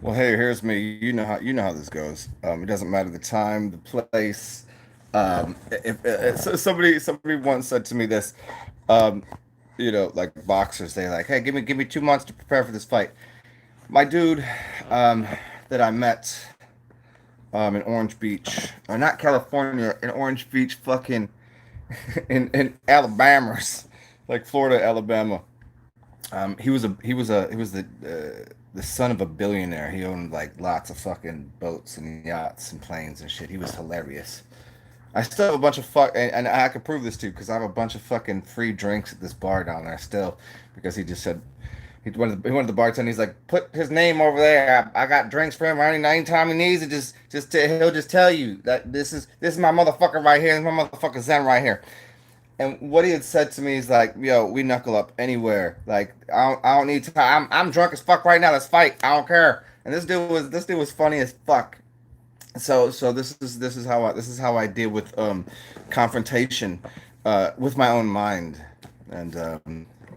Well, hey, here's me. You know how this goes. It doesn't matter the time, the place. So somebody once said to me this, um, like boxers, they like, hey, give me 2 months to prepare for this fight. My dude, um, that I met in Orange Beach, or not California, in Orange Beach, fucking in Alabama, like Florida, Alabama. He was the son of a billionaire. He owned like lots of fucking boats and yachts and planes and shit. He was hilarious. I still have a bunch of and I can prove this too because I have a bunch of fucking free drinks at this bar down there still because he just said he wanted the bartender. He's like, put his name over there. I got drinks for him. Anytime he needs it, he'll just tell you that this is my motherfucker right here. This is my motherfucker Zen right here. And what he had said to me is like, "Yo, we knuckle up anywhere. Like, I don't need to. I'm drunk as fuck right now. Let's fight. I don't care." And this dude was funny as fuck. So this is how I deal with confrontation with my own mind, and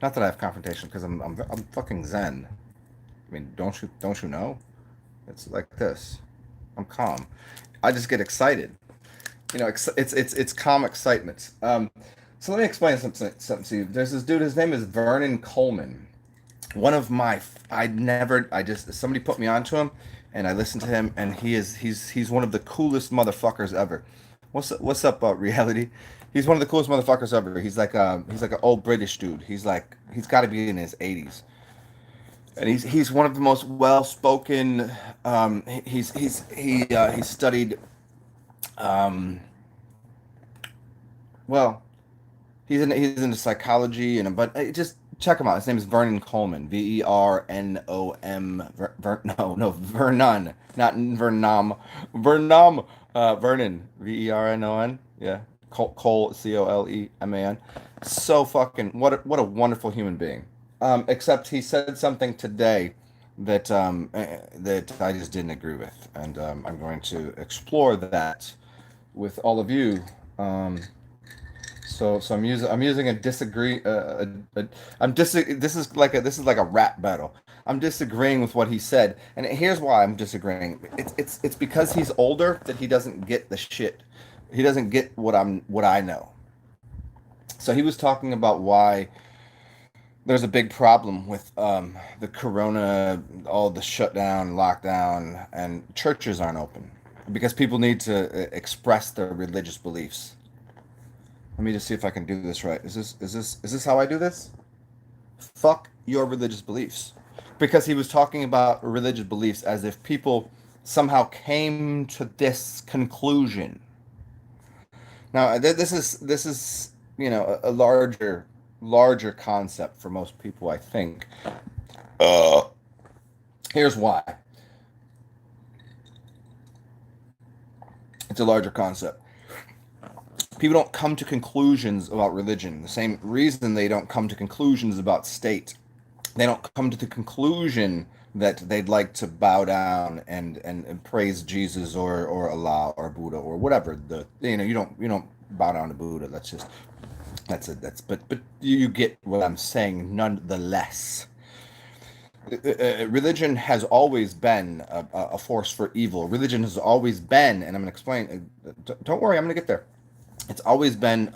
not that I have confrontation because I'm fucking zen. I mean, don't you know? It's like this. I'm calm. I just get excited. It's calm excitement. So let me explain something to you. There's this dude. His name is Vernon Coleman. One of my, I just somebody put me onto him, and I listened to him, and he's one of the coolest motherfuckers ever. What's up, reality? He's one of the coolest motherfuckers ever. He's like an old British dude. He's got to be in his 80s, and he's one of the most well spoken. He studied um, well. He's into psychology but just check him out. His name is Vernon Coleman. Vernom. No, Vernon, not Vernam. Vernam. Vernon. Vernon. Yeah. Cole Coleman. So fucking what a wonderful human being. Except he said something today that I just didn't agree with, and I'm going to explore that with all of you. So I'm using a disagree a, I'm dis this is like a rap battle. I'm disagreeing with what he said, and here's why I'm disagreeing. It's because he's older that he doesn't get the shit. He doesn't get what I know. So he was talking about why there's a big problem with the corona, all the shutdown, lockdown, and churches aren't open because people need to express their religious beliefs. Let me just see if I can do this right. Is this how I do this? Fuck your religious beliefs. Because he was talking about religious beliefs as if people somehow came to this conclusion. Now, this is a larger concept for most people, I think. Uh, Here's why. It's a larger concept. People don't come to conclusions about religion the same reason they don't come to conclusions about state. They don't come to the conclusion that they'd like to bow down and praise Jesus or Allah or Buddha or whatever. You don't bow down to Buddha. But you get what I'm saying nonetheless. Religion has always been a force for evil. Religion has always been, and I'm going to explain. Don't worry, I'm going to get there. It's always been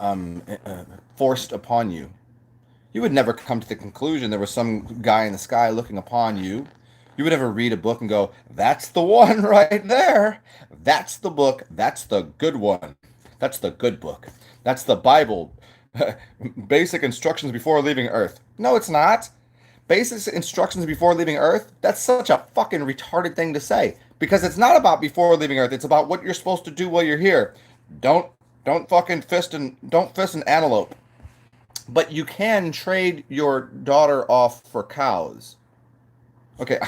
forced upon you. You would never come to the conclusion there was some guy in the sky looking upon you. You would never read a book and go, "That's the one right there. That's the book. That's the good one. That's the good book. That's the Bible. Basic instructions before leaving Earth." No, it's not. Basic instructions before leaving Earth? That's such a fucking retarded thing to say. Because it's not about before leaving Earth. It's about what you're supposed to do while you're here. Don't don't fist an antelope. But you can trade your daughter off for cows. Okay,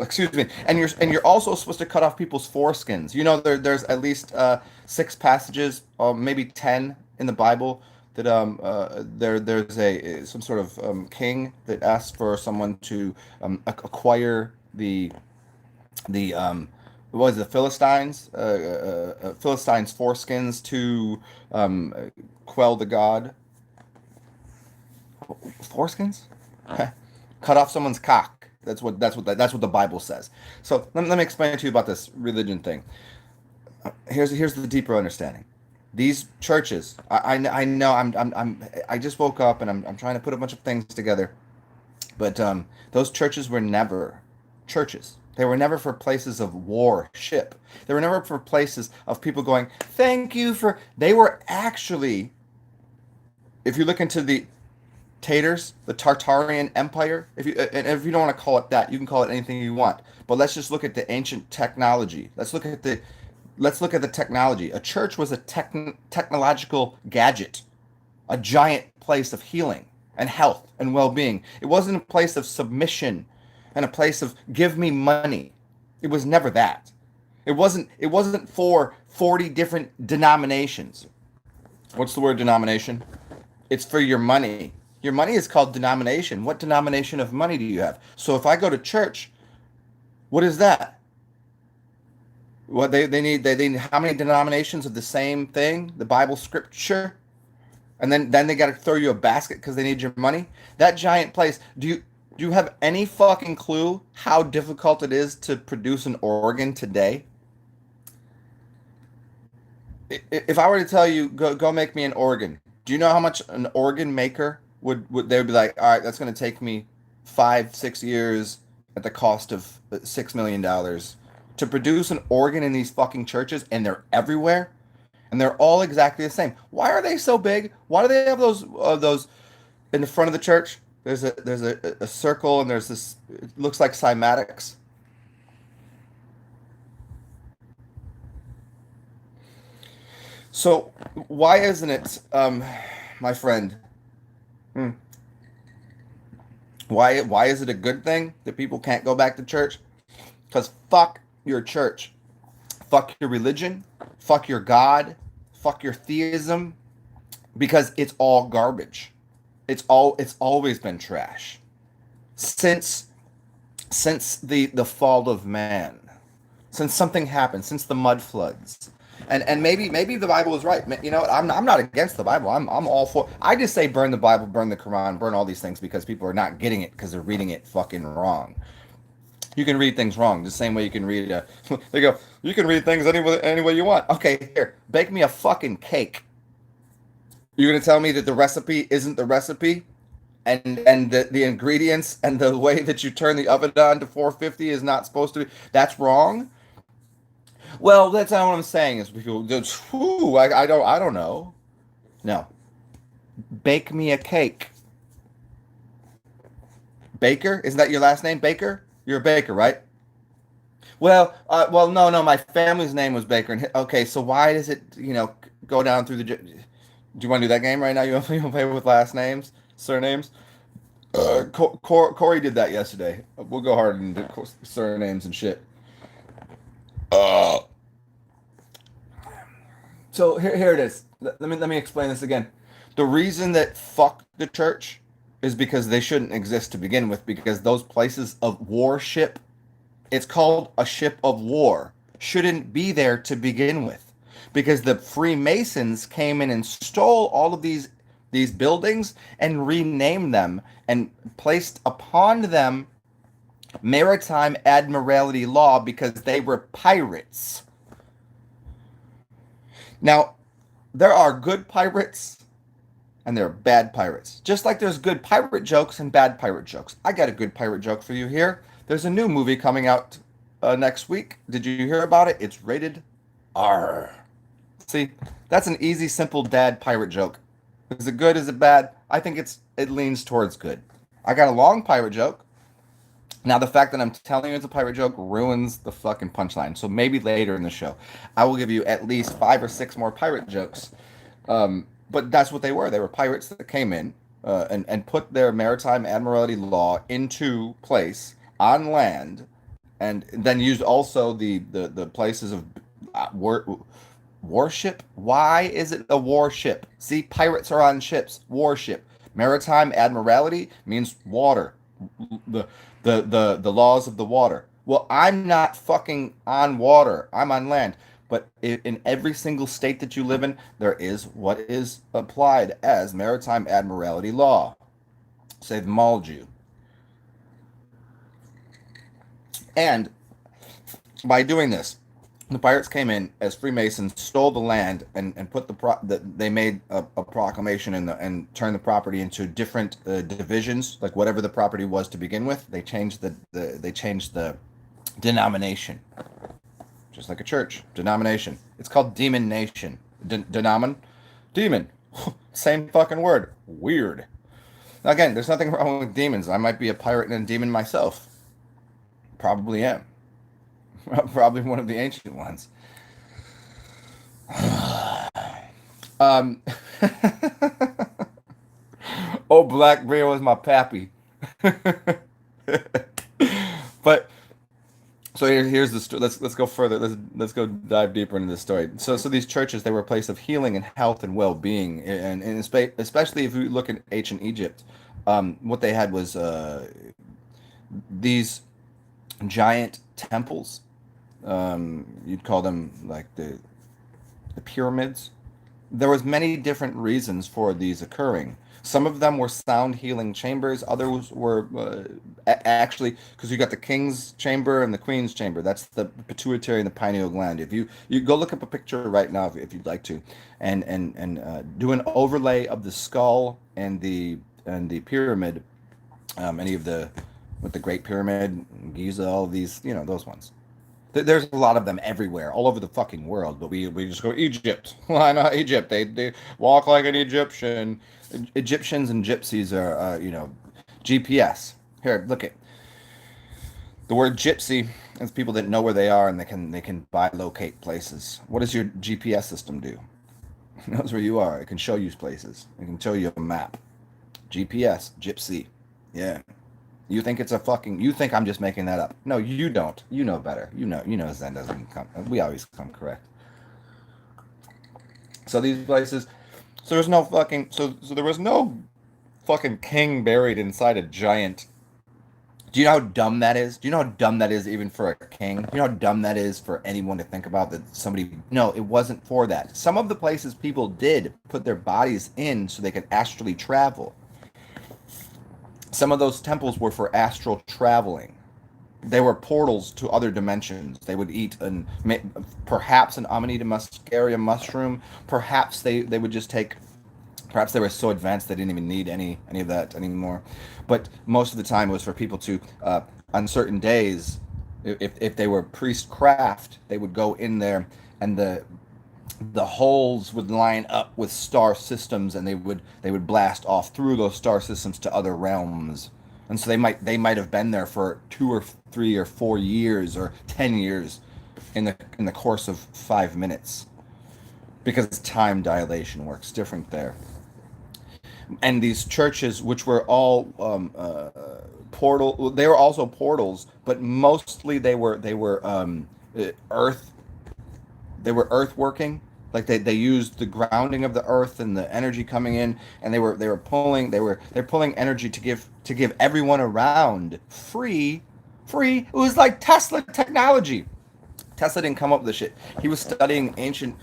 excuse me. And you're also supposed to cut off people's foreskins. There's at least 6 passages, or maybe 10 in the Bible that there's a some sort of king that asks for someone to acquire the what was it, the Philistines foreskins to quell the god. Foreskins? Cut off someone's cock. That's what the Bible says. So let me explain to you about this religion thing. Here's the deeper understanding. These churches, I know I just woke up and I'm trying to put a bunch of things together. But those churches were never churches. They were never for places of worship. They were never for places of people going, thank you for. They were actually, if you look into the Tatars, the Tartarian Empire, if you don't want to call it that, you can call it anything you want. But let's just look at the ancient technology. Let's look at the technology. A church was a technological gadget, a giant place of healing and health and well-being. It wasn't a place of submission and a place of give me money. It was never that. It wasn't for 40 different denominations. What's the word denomination? It's for your money. Your money is called denomination. What denomination of money do you have? So if I go to church, what is that? What they need how many denominations of the same thing? The Bible scripture? And then they got to throw you a basket because they need your money. That giant place. Do you have any fucking clue how difficult it is to produce an organ today? If I were to tell you go make me an organ, do you know how much an organ maker would they would be like? All right, that's going to take me 5 6 years at the cost of $6 million to produce an organ in these fucking churches, and they're everywhere. And they're all exactly the same. Why are they so big? Why do they have those in the front of the church? There's a circle and there's this. It looks like cymatics. So why isn't it, my friend? hmm, why is it a good thing that people can't go back to church? Because fuck your church, fuck your religion, fuck your God, fuck your theism, because it's all garbage. It's always been trash since the fall of man, since something happened, since the mud floods. And maybe the Bible is right. You know, I'm not against the Bible. I'm all for. I just say burn the Bible, burn the Quran, burn all these things because people are not getting it because they're reading it fucking wrong. You can read things wrong the same way you can read. They go. You can read things any way you want. Okay, here, bake me a fucking cake. You're gonna tell me that the recipe isn't the recipe, and the ingredients and the way that you turn the oven on to 450 is not supposed to be. That's wrong. Well, that's not what I'm saying. Is people just, whew, I don't know. No, bake me a cake. Baker, isn't that your last name? Baker? You're a baker, right? Well, no, my family's name was Baker. And okay, so why does it, go down through the? Do you want to do that game right now? You want to play with last names, surnames? Corey did that yesterday. We'll go hard into surnames and shit. Uh, so here it is. Let me explain this again. The reason that fuck the church is because they shouldn't exist to begin with. Because those places of worship, it's called a ship of war, shouldn't be there to begin with. Because the Freemasons came in and stole all of these buildings and renamed them and placed upon them maritime admiralty law because they were pirates. Now, there are good pirates and there are bad pirates. Just like there's good pirate jokes and bad pirate jokes. I got a good pirate joke for you here. There's a new movie coming out next week. Did you hear about it? It's rated R. See, that's an easy, simple dad pirate joke. Is it good? Is it bad? I think it leans towards good. I got a long pirate joke. Now, the fact that I'm telling you it's a pirate joke ruins the fucking punchline. So maybe later in the show, I will give you at least 5 or 6 more pirate jokes. But that's what they were. They were pirates that came in and put their maritime admiralty law into place on land, and then used also the places of warship. Why is it a warship? See, pirates are on ships. Warship. Maritime admiralty means water. The the laws of the water. Well, I'm not fucking on water. I'm on land. But in every single state that you live in, there is what is applied as maritime admiralty law. Say the mauled you. And by doing this, the pirates came in as Freemasons, stole the land, and put they made a proclamation and turned the property into different divisions, like whatever the property was to begin with. They changed they changed the denomination, just like a church denomination. It's called Demon Nation. Demon, same fucking word. Weird. Now, again, there's nothing wrong with demons. I might be a pirate and a demon myself. Probably am. Probably one of the ancient ones. um, oh, Black Bear was my pappy. But so here's the story. Let's go further. Let's go dive deeper into this story. So these churches, they were a place of healing and health and well-being, and especially if you look at ancient Egypt, what they had was these giant temples. You'd call them like the pyramids. There was many different reasons for these occurring. Some of them were sound healing chambers. Others were actually, because you got the king's chamber and the queen's chamber. That's the pituitary and the pineal gland. If you go look up a picture right now, if you'd like to, and do an overlay of the skull and the pyramid, any of the with the Great Pyramid, Giza, all of these, those ones. There's a lot of them everywhere, all over the fucking world. But we just go Egypt. Why not Egypt? They walk like an Egyptian. Egyptians and gypsies are GPS. Here, look at the word gypsy. Is people that know where they are and they can locate places. What does your GPS system do? It knows where you are. It can show you places. It can show you a map. GPS, gypsy. Yeah. You think you think I'm just making that up. No, you don't. You know better. You know Zen doesn't come. We always come correct. So these places, so there's no fucking, so there was no fucking king buried inside a giant. Do you know how dumb that is? Do you know how dumb that is even for a king? Do you know how dumb that is for anyone to think about that somebody, no, it wasn't for that. Some of the places people did put their bodies in so they could astrally travel. Some of those temples were for astral traveling. They were portals to other dimensions. They would eat perhaps an Amanita muscaria mushroom. Perhaps they would just take. Perhaps they were so advanced they didn't even need any of that anymore. But most of the time it was for people to, on certain days, if they were priestcraft, they would go in there and the holes would line up with star systems, and they would blast off through those star systems to other realms. And so they might have been there for 2 or 3 or 4 years or 10 years in the course of 5 minutes, because time dilation works different there. And these churches, which were all they were also portals, but mostly they were earth. They were earth working, like they used the grounding of the earth and the energy coming in, and they're pulling energy to give everyone around free. It was like Tesla technology. Tesla didn't come up with this shit. He was studying ancient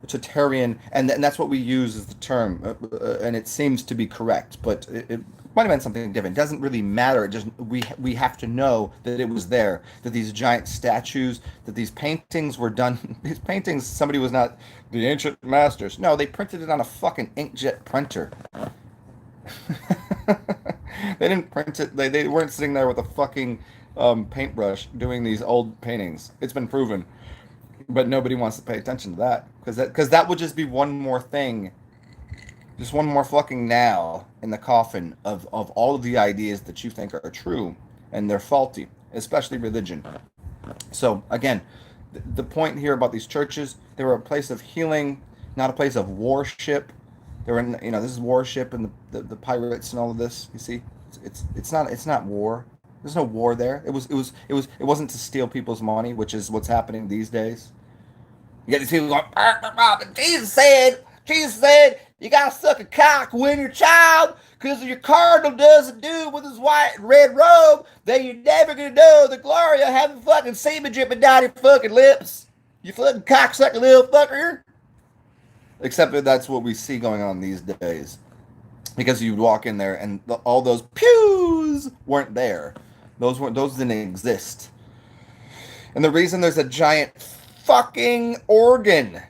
Tartarian, and that's what we use as the term, and it seems to be correct, but it might have been something different. It doesn't really matter. It just we have to know that it was there, that these giant statues, that these paintings were done. These paintings, somebody was not the ancient masters. No, they printed it on a fucking inkjet printer. They didn't print it. They weren't sitting there with a fucking paintbrush doing these old paintings. It's been proven. But nobody wants to pay attention to that, because that would just be one more thing, just one more fucking nail in the coffin of all of the ideas that you think are true and they're faulty, especially religion. So again, the point here about these churches, they were a place of healing, not a place of worship. They were, this is worship and the pirates and all of this. You see, it's not war. There's no war there. It wasn't to steal people's money, which is what's happening these days. You get these people going, Jesus said, you gotta suck a cock when you're a child, because if your cardinal doesn't do with his white and red robe, then you're never gonna know the glory of having fucking semen dripping down your fucking lips. You fucking cocksucking little fucker. Except that that's what we see going on these days. Because you'd walk in there and all those pews weren't there. Those didn't exist. And the reason there's a giant fucking organ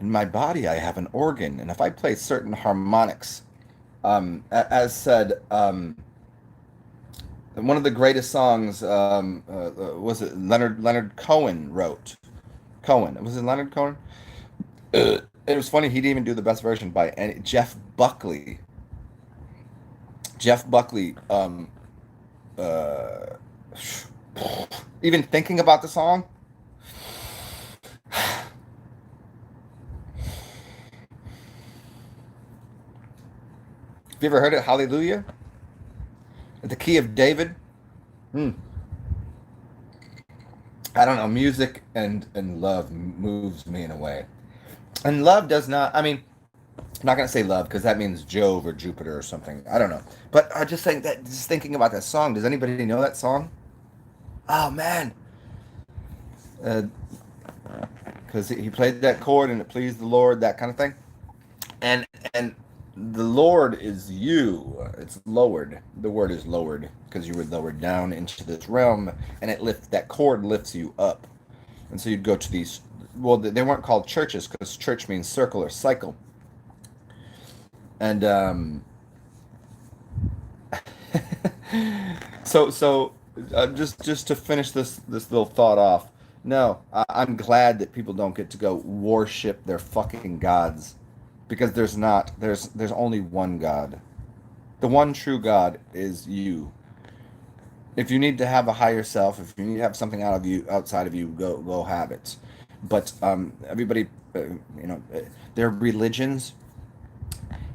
in my body, I have an organ, and if I play certain harmonics, as said, one of the greatest songs was it Leonard Cohen wrote. Cohen, was it Leonard Cohen? It was funny. He didn't even do the best version by Jeff Buckley. Jeff Buckley. Uh, Even thinking about the song. Have you ever heard it? Hallelujah. The key of David. Hmm. I don't know. Music and love moves me in a way. And love does not. I mean, I'm not gonna say love because that means Jove or Jupiter or something. I don't know. But I just think that just thinking about that song. Does anybody know that song? Oh man, because he played that chord and it pleased the Lord, that kind of thing. And the Lord is you. It's lowered. The word is lowered because you were lowered down into this realm, and that chord lifts you up. And so you'd go to these. Well, they weren't called churches because church means circle or cycle. And just to finish this little thought off. No, I'm glad that people don't get to go worship their fucking gods, because there's only one God. The one true God is you. If you need to have a higher self, if you need to have something outside of you, go have it. But everybody, their religions.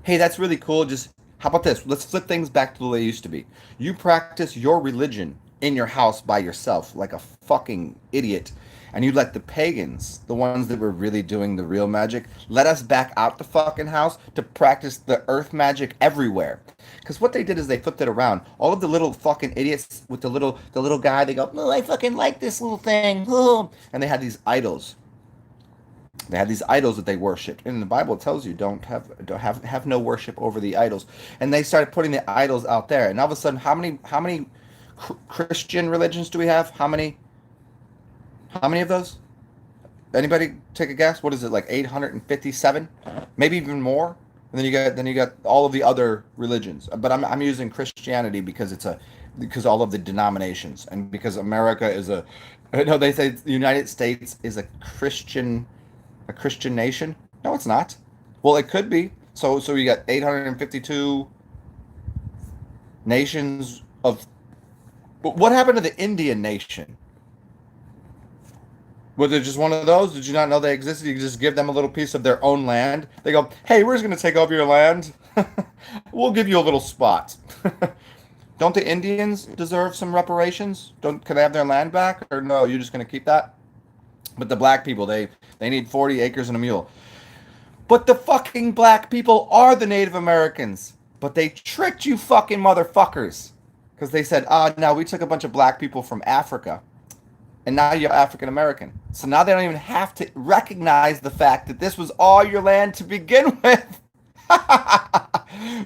Hey, that's really cool. Just how about this? Let's flip things back to the way they used to be. You practice your religion in your house by yourself like a fucking idiot, and you let the pagans, the ones that were really doing the real magic, let us back out the fucking house to practice the earth magic everywhere. Because what they did is they flipped it around. All of the little fucking idiots with the little guy, they go, "Oh, I fucking like this little thing," oh. And they had these idols. They had these idols that they worshipped. And the Bible tells you don't have no worship over the idols. And they started putting the idols out there. And all of a sudden, how many Christian religions do we have? How many of those? Anybody take a guess? What is it, like 857? Maybe even more? And then you got all of the other religions. But I'm using Christianity because all of the denominations, and because America is no, they say the United States is a Christian nation. No, it's not. Well, it could be. So you got 852 nations of. But what happened to the Indian nation? Was it just one of those? Did you not know they existed? You just give them a little piece of their own land. They go, "Hey, we're just going to take over your land. We'll give you a little spot." Don't the Indians deserve some reparations? Can they have their land back? Or no, you're just going to keep that? But the black people, they need 40 acres and a mule. But the fucking black people are the Native Americans. But they tricked you fucking motherfuckers. Because they said, now we took a bunch of black people from Africa. And now you're African American. So now they don't even have to recognize the fact that this was all your land to begin with.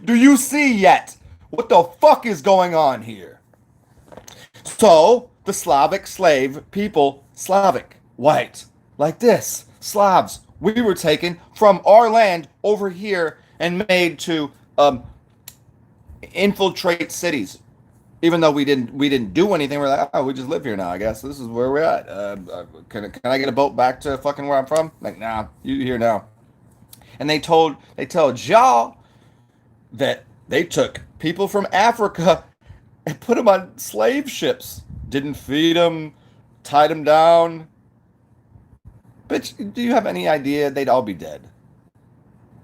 Do you see yet? What the fuck is going on here? So, the Slavic slave people, Slavic, white, like this, Slavs, we were taken from our land over here and made to infiltrate cities. Even though we didn't do anything, we're like, we just live here now. I guess this is where we're at. Can I get a boat back to fucking where I'm from? Like, nah, you here now. And they told y'all that they took people from Africa and put them on slave ships. Didn't feed them, tied them down. Bitch, do you have any idea they'd all be dead?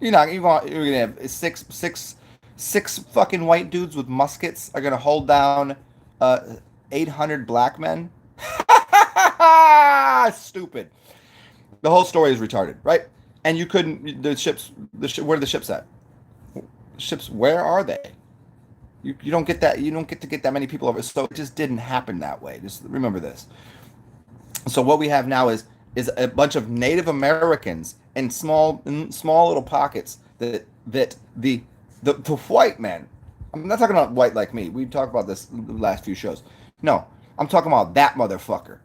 You're gonna have six fucking white dudes with muskets are gonna hold down 800 black men? Stupid. The whole story is retarded, right? And you couldn't. Where are the ships at? Ships, where are they? You don't get that. You don't get to get that many people over. So it just didn't happen that way. Just remember this. So what we have now is a bunch of Native Americans in small little pockets that the white men I'm not talking about white like me. We've talked about this the last few shows. No, I'm talking about that motherfucker.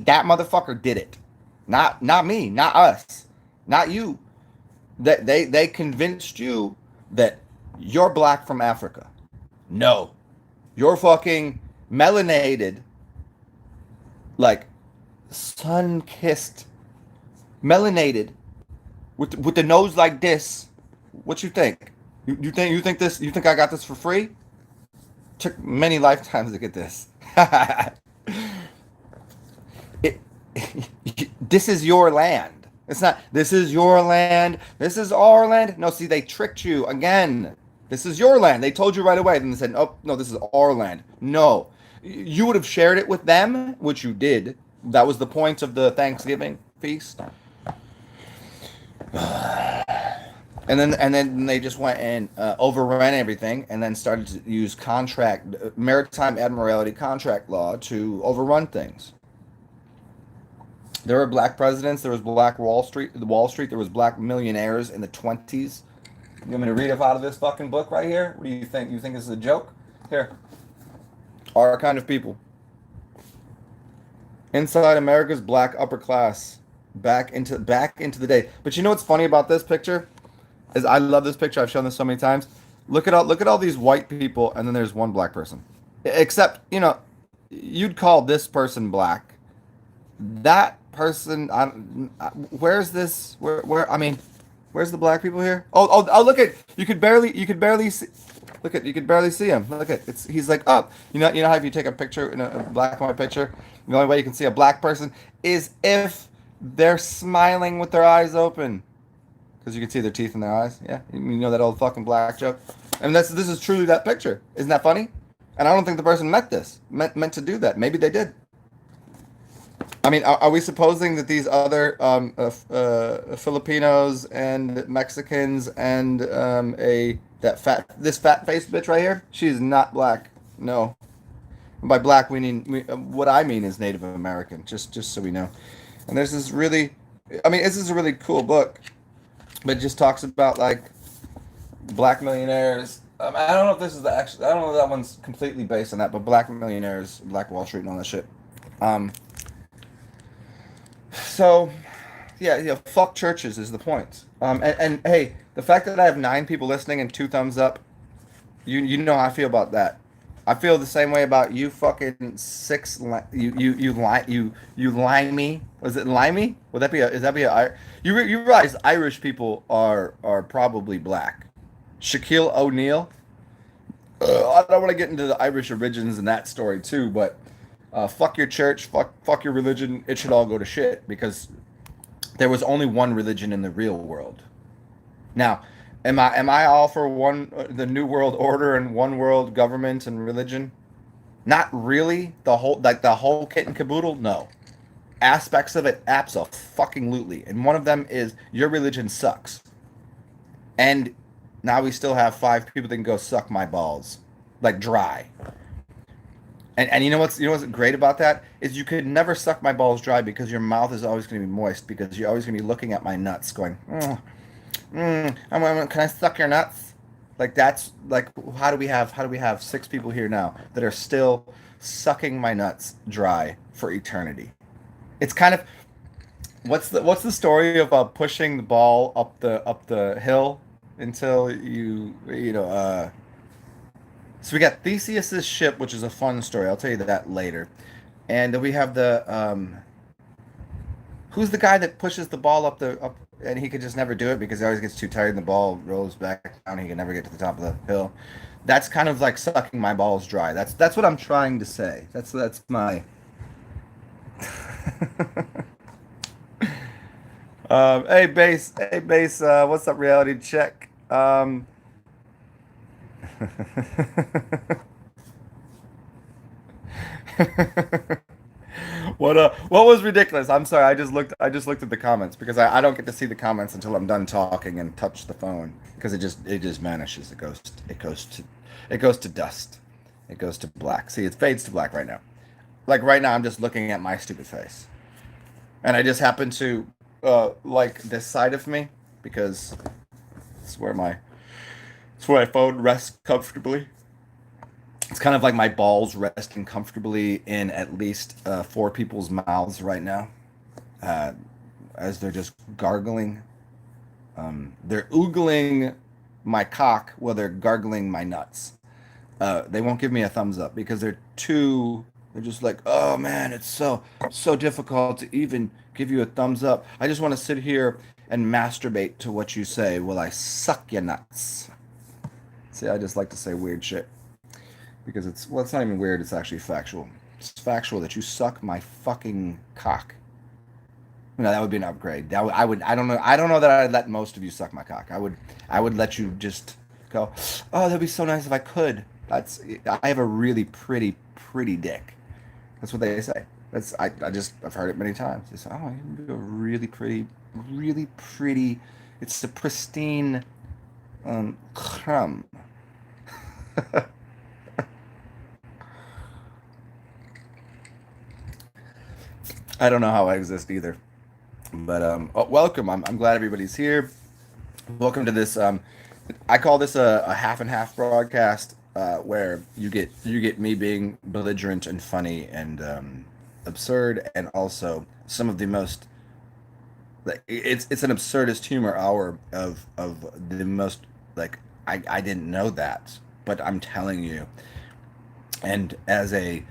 That motherfucker did it. Not me, not us, not you. That they convinced you that you're black from Africa. No, you're fucking melanated, like sun-kissed, melanated, with the nose like this. What you think? You think I got this for free? Took many lifetimes to get this. it, this is your land. It's not. This is your land. This is our land. No, see, they tricked you again. This is your land. They told you right away. Then they said, "Oh no, this is our land." No, you would have shared it with them, which you did. That was the point of the Thanksgiving feast. And then they just went and overran everything, and then started to use maritime admiralty contract law to overrun things. There were black presidents. There was black Wall Street. There was black millionaires in the 20s. You want me to read out of this fucking book right here? What do you think? You think this is a joke? Here. Our kind of people. Inside America's black upper class. Back into the day. But you know what's funny about this picture? Is I love this picture. I've shown this so many times. Look at all these white people, and then there's one black person. Except, you'd call this person black. That person, where's this? Where? I mean, where's the black people here? Oh! Look at you could barely see. Look at you could barely see him. Look at he's like up. You know how if you take a picture in a black and white picture, the only way you can see a black person is if they're smiling with their eyes open. Because you can see their teeth in their eyes. Yeah, you know that old fucking black joke. And this is truly that picture. Isn't that funny? And I don't think the person meant to do that. Maybe they did. I mean, are we supposing that these other Filipinos and Mexicans and this fat faced bitch right here? She's not black. No. By black, what I mean is Native American. Just so we know. And there's this this is a really cool book. But it just talks about like black millionaires. I don't know if this is I don't know if that one's completely based on that, but black millionaires, Black Wall Street, and all that shit. So, yeah, fuck churches is the point. And hey, the fact that I have 9 people listening and 2 thumbs up, you know how I feel about that. I feel the same way about you fucking 6 you limey. Was it limey? Would that be you realize Irish people are probably black. Shaquille O'Neal. I don't want to get into the Irish origins and that story too, but fuck your church, fuck your religion. It should all go to shit because there was only one religion in the real world. Now, am I all for the new world order and one world government and religion? Not really. The whole kit and caboodle. No. Aspects of it, absolutely. And one of them is your religion sucks. And now we still have 5 people that can go suck my balls, like dry. And you know what's great about that is you could never suck my balls dry because your mouth is always going to be moist because you're always going to be looking at my nuts, going, can I suck your nuts? Like that's like how do we have 6 people here now that are still sucking my nuts dry for eternity? It's kind of what's the story of pushing the ball up the hill until so we got Theseus's ship, which is a fun story. I'll tell you that later. And we have who's the guy that pushes the ball up and he could just never do it because he always gets too tired and the ball rolls back down and he can never get to the top of the hill. That's kind of like sucking my balls dry. That's what I'm trying to say. That's my hey bass, what's up, reality check? What was ridiculous? I'm sorry, I just looked at the comments because I don't get to see the comments until I'm done talking and touch the phone because it just vanishes. It goes to dust. It goes to black. See, it fades to black right now. Like right now I'm just looking at my stupid face. And I just happen to like this side of me because it's where It's where my phone rests comfortably. It's kind of like my balls resting comfortably in at least four people's mouths right now, uh, as they're just gargling. They're oogling my cock while they're gargling my nuts. They won't give me a thumbs up because they're too. They're just like, oh man, it's so difficult to even give you a thumbs up. I just want to sit here and masturbate to what you say while I suck your nuts. See, I just like to say weird shit because it's not even weird. It's actually factual. It's factual that you suck my fucking cock. No, that would be an upgrade. I would. I don't know that I'd let most of you suck my cock. I would let you just go. Oh, that'd be so nice if I could. That's. I have a really pretty dick. That's what they say. I've heard it many times. They say, oh, you have a really pretty. It's the pristine, crumb. I don't know how I exist either. But welcome. I'm glad everybody's here. Welcome to this. I call this a half and half broadcast, where you get me being belligerent and funny and absurd, and also some of the most, like, it's an absurdist humor hour of the most, like, I didn't know that, but I'm telling you. And as a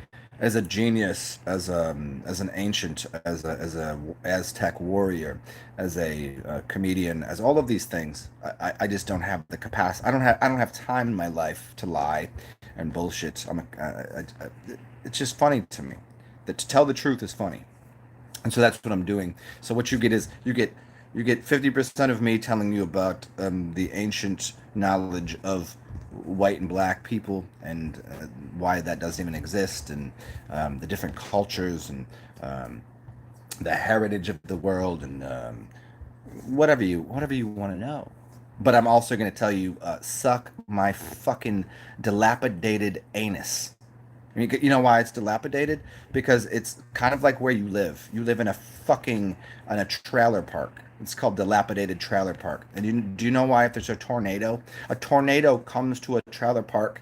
genius, as an ancient, as a Aztec warrior, as a comedian, as all of these things, I just don't have the capacity. I don't have time in my life to lie and bullshit. It's just funny to me that to tell the truth is funny, and so that's what I'm doing. So what you get is you get 50% of me telling you about the ancient knowledge of white and black people, and why that doesn't even exist, and the different cultures, and the heritage of the world, and whatever you want to know. But I'm also going to tell you, suck my fucking dilapidated anus. You know why it's dilapidated? Because it's kind of like where you live. You live in a trailer park. It's called dilapidated trailer park. And do you know why, if there's a tornado comes to a trailer park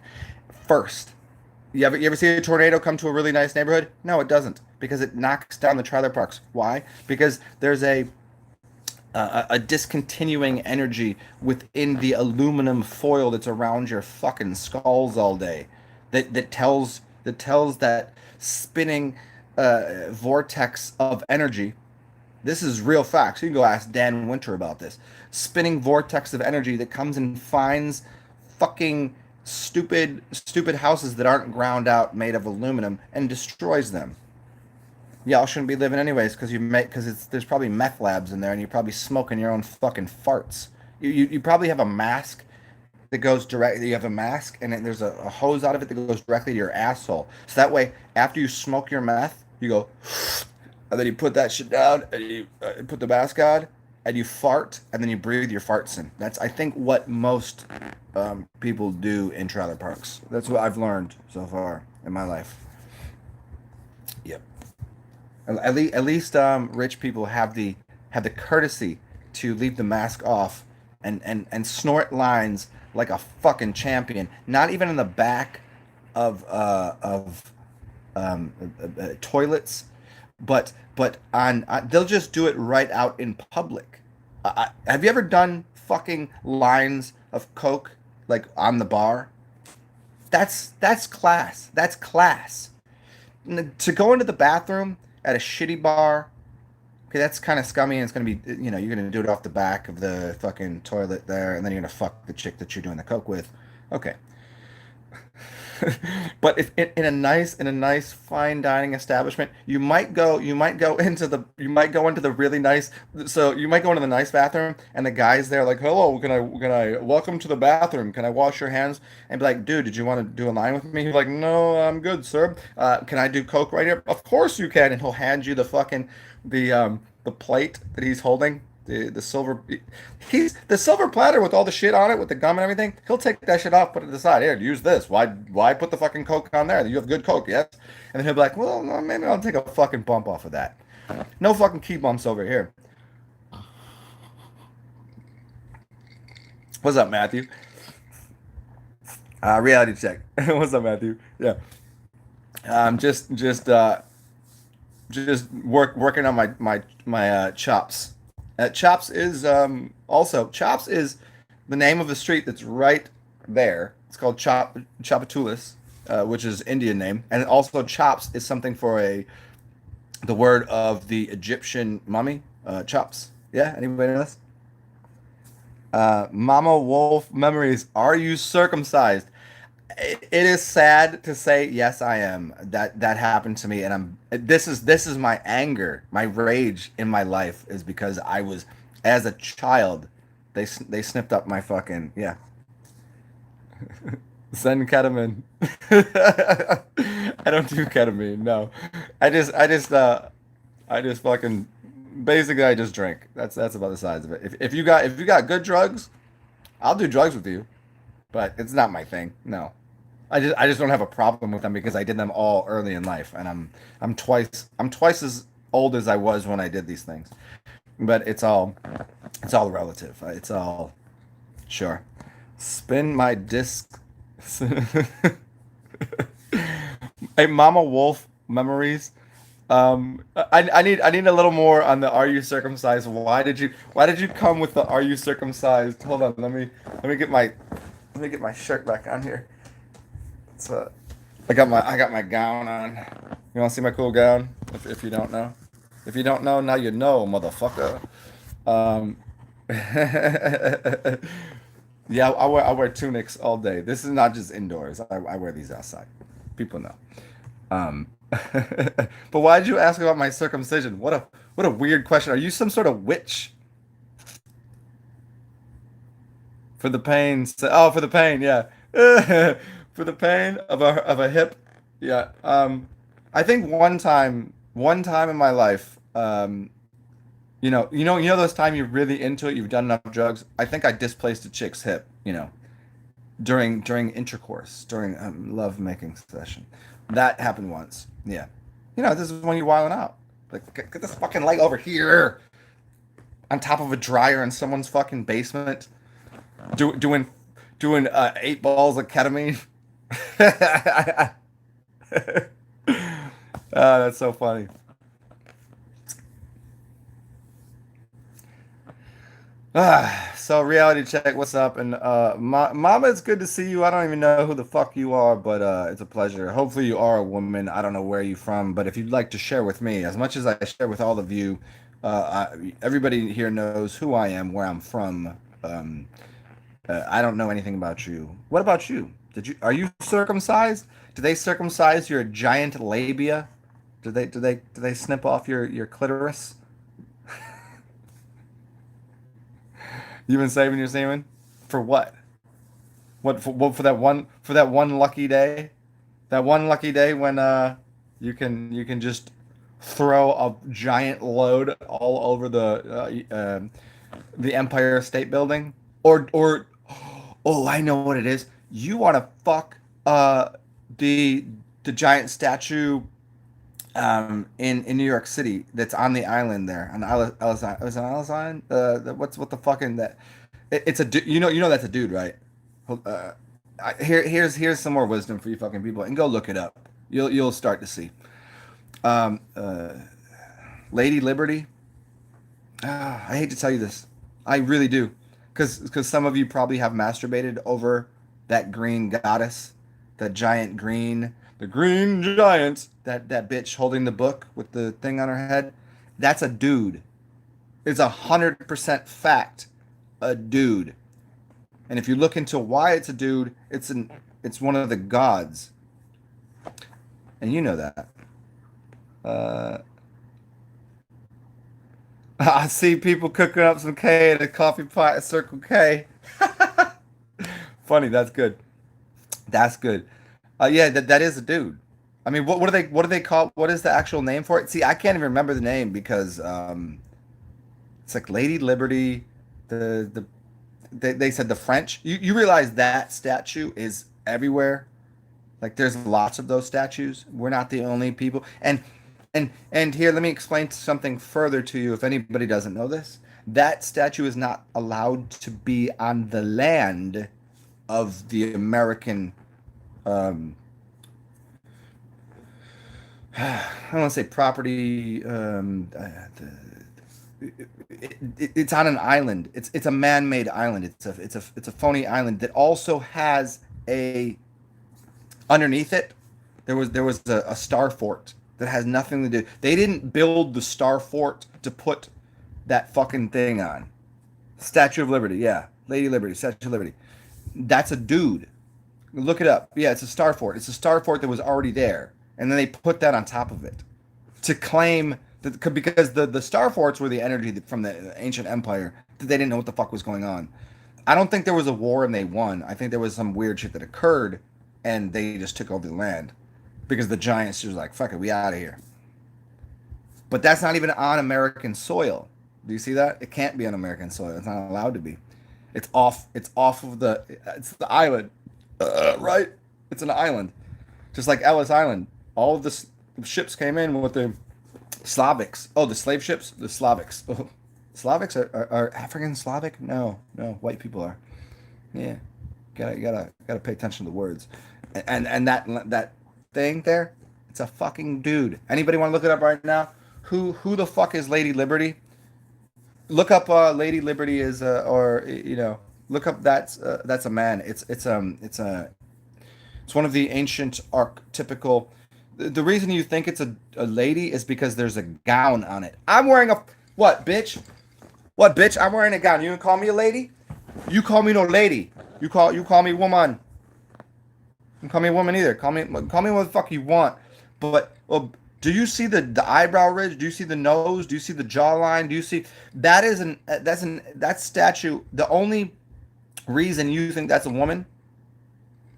first? You ever see a tornado come to a really nice neighborhood? No, it doesn't, because it knocks down the trailer parks. Why? Because there's a discontinuing energy within the aluminum foil that's around your fucking skulls all day, that tells that spinning vortex of energy. This is real facts. You can go ask Dan Winter about this. Spinning vortex of energy that comes and finds fucking stupid houses that aren't ground out, made of aluminum, and destroys them. Y'all shouldn't be living anyways, because it's there's probably meth labs in there, and you're probably smoking your own fucking farts. You probably have a mask that goes directly. You have a mask, and then there's a hose out of it that goes directly to your asshole. So that way, after you smoke your meth, you go, and then you put that shit down, and you put the mask on, and you fart, and then you breathe your farts in. That's, I think, what most people do in trailer parks. That's what I've learned so far in my life. Yep. At least rich people have the courtesy to leave the mask off, and snort lines like a fucking champion. Not even in the back of toilets, but they'll just do it right out in public. Have you ever done fucking lines of coke, like, on the bar? That's class. That's class. To go into the bathroom at a shitty bar, okay, that's kind of scummy, and it's gonna be, you're gonna do it off the back of the fucking toilet there, and then you're gonna fuck the chick that you're doing the coke with. Okay. But if in a nice fine dining establishment, you might go into the really nice, so you might go into the nice bathroom, and the guy's there like, hello, can I welcome to the bathroom, can I wash your hands, and be like, dude, did you want to do a line with me? He's like, no, I'm good, sir. Can I do coke right here? Of course you can. And he'll hand you the plate that he's holding, the silver, he's the silver platter with all the shit on it, with the gum and everything. He'll take that shit off, put it to the side. Here, use this. Why put the fucking coke on there? You have good coke, yes? And then he'll be like, well, no, maybe I'll take a fucking bump off of that. No fucking key bumps over here. What's up, Matthew? Reality check. What's up, Matthew? Yeah. Just working on my chops. Chops is also Chops is the name of the street that's right there. It's called Chapatulas, which is Indian name, and also chops is something for a the word of the Egyptian mummy. Chops. Yeah, anybody know this? Mama Wolf memories. Are you circumcised? It is sad to say, yes, I am. That happened to me, and this is my anger, my rage in my life is because I was as a child, they snipped up my fucking yeah. Send ketamine. I don't do ketamine. No, I just fucking basically I just drink. That's about the size of it. If you got good drugs, I'll do drugs with you, but it's not my thing. No. I just don't have a problem with them because I did them all early in life, and I'm twice as old as I was when I did these things. But it's all relative. It's all sure. Spin my disc. Hey, Mama Wolf memories. I need a little more on the are you circumcised? Why did you come with the are you circumcised? Hold on, let me get my shirt back on here. So I got my gown on. You want to see my cool gown? If you don't know, if you don't know, now you know, motherfucker. Um, yeah, I wear tunics all day. This is not just indoors. I wear these outside. People know. Um, but why did you ask about my circumcision? What a weird question. Are you some sort of witch for the pain? Oh, for the pain, yeah. For the pain of a hip. Yeah. I think one time in my life, those time you're really into it, you've done enough drugs. I think I displaced a chick's hip, during intercourse, during love making session. That happened once. Yeah. This is when you're wilding out. Like, get this fucking leg over here on top of a dryer in someone's fucking basement, doing 8 balls of ketamine. That's so funny. So reality check, what's up? And Mama, it's good to see you. I don't even know who the fuck you are, but it's a pleasure. Hopefully you are a woman. I don't know where you're from, but if you'd like to share with me, as much as I share with all of you, everybody here knows who I am, where I'm from. I don't know anything about you. What about you? Are you circumcised? Do they circumcise your giant labia? Do they snip off your clitoris? You've been saving your semen for what? What for that one lucky day? That one lucky day when you can just throw a giant load all over the Empire State Building, or oh, I know what it is. You want to fuck the giant statue in New York City that's on the island there on Ellis Island. Was it on Ellis Island? What the fucking that? It's a you know that's a dude, right? Uh, here's some more wisdom for you fucking people, and go look it up. You'll start to see. Um, uh, Lady Liberty. I hate to tell you this, I really do, because some of you probably have masturbated over that green goddess, that giant green, the green giant, that bitch holding the book with the thing on her head. That's a dude. It's 100% fact, a dude. And if you look into why it's a dude, it's one of the gods, and you know that. Uh, I see people cooking up some K in a coffee pot at Circle K. Funny, that's good. That's good. Yeah, that is a dude. I mean, what do they call? What is the actual name for it? See, I can't even remember the name because it's like Lady Liberty. They said the French. You realize that statue is everywhere. Like there's lots of those statues. We're not the only people. And here, let me explain something further to you if anybody doesn't know this. That statue is not allowed to be on the land of the American. Um, I don't want to say property. It's on an island. It's a man-made island. It's a phony island that also has a underneath it. There was a star fort that has nothing to do. They didn't build the star fort to put that fucking thing on. Statue of Liberty, yeah, Lady Liberty, Statue of Liberty. That's a dude. Look it up. Yeah, it's a star fort. It's a star fort that was already there, and then they put that on top of it to claim that because the star forts were the energy from the ancient empire that they didn't know what the fuck was going on. I don't think there was a war and they won. I think there was some weird shit that occurred, and they just took over the land because the giants just like fuck it, we out of here. But that's not even on American soil. Do you see that? It can't be on American soil. It's not allowed to be. It's off. It's off of the. It's the island, right? It's an island, just like Ellis Island. All of the ships came in with the Slavics. Oh, the slave ships, the Slavics. Oh, Slavics are African Slavic? No, no, white people are. Yeah, gotta pay attention to the words. And that thing there, it's a fucking dude. Anybody want to look it up right now? Who the fuck is Lady Liberty? Look up Lady Liberty is or look up that's a man. It's one of the ancient archetypical. The reason you think it's a lady is because there's a gown on it. I'm wearing a what, bitch? What, bitch? I'm wearing a gown. You gonna call me a lady? You call me no lady. You call me woman. You call me a woman either. Call me what the fuck you want. But well, do you see the eyebrow ridge? Do you see the nose? Do you see the jawline? Do you see that statue? The only reason you think that's a woman,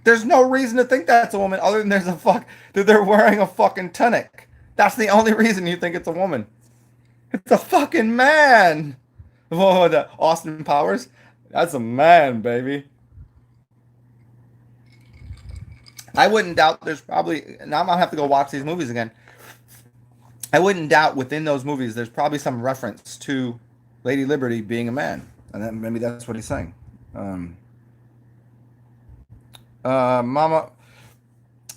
there's no reason to think that's a woman other than that they're wearing a fucking tunic. That's the only reason you think it's a woman. It's a fucking man. Oh, the Austin Powers. That's a man, baby. I wouldn't doubt there's probably, now I'm gonna have to go watch these movies again. I wouldn't doubt within those movies there's probably some reference to Lady Liberty being a man. And then maybe that's what he's saying. Mama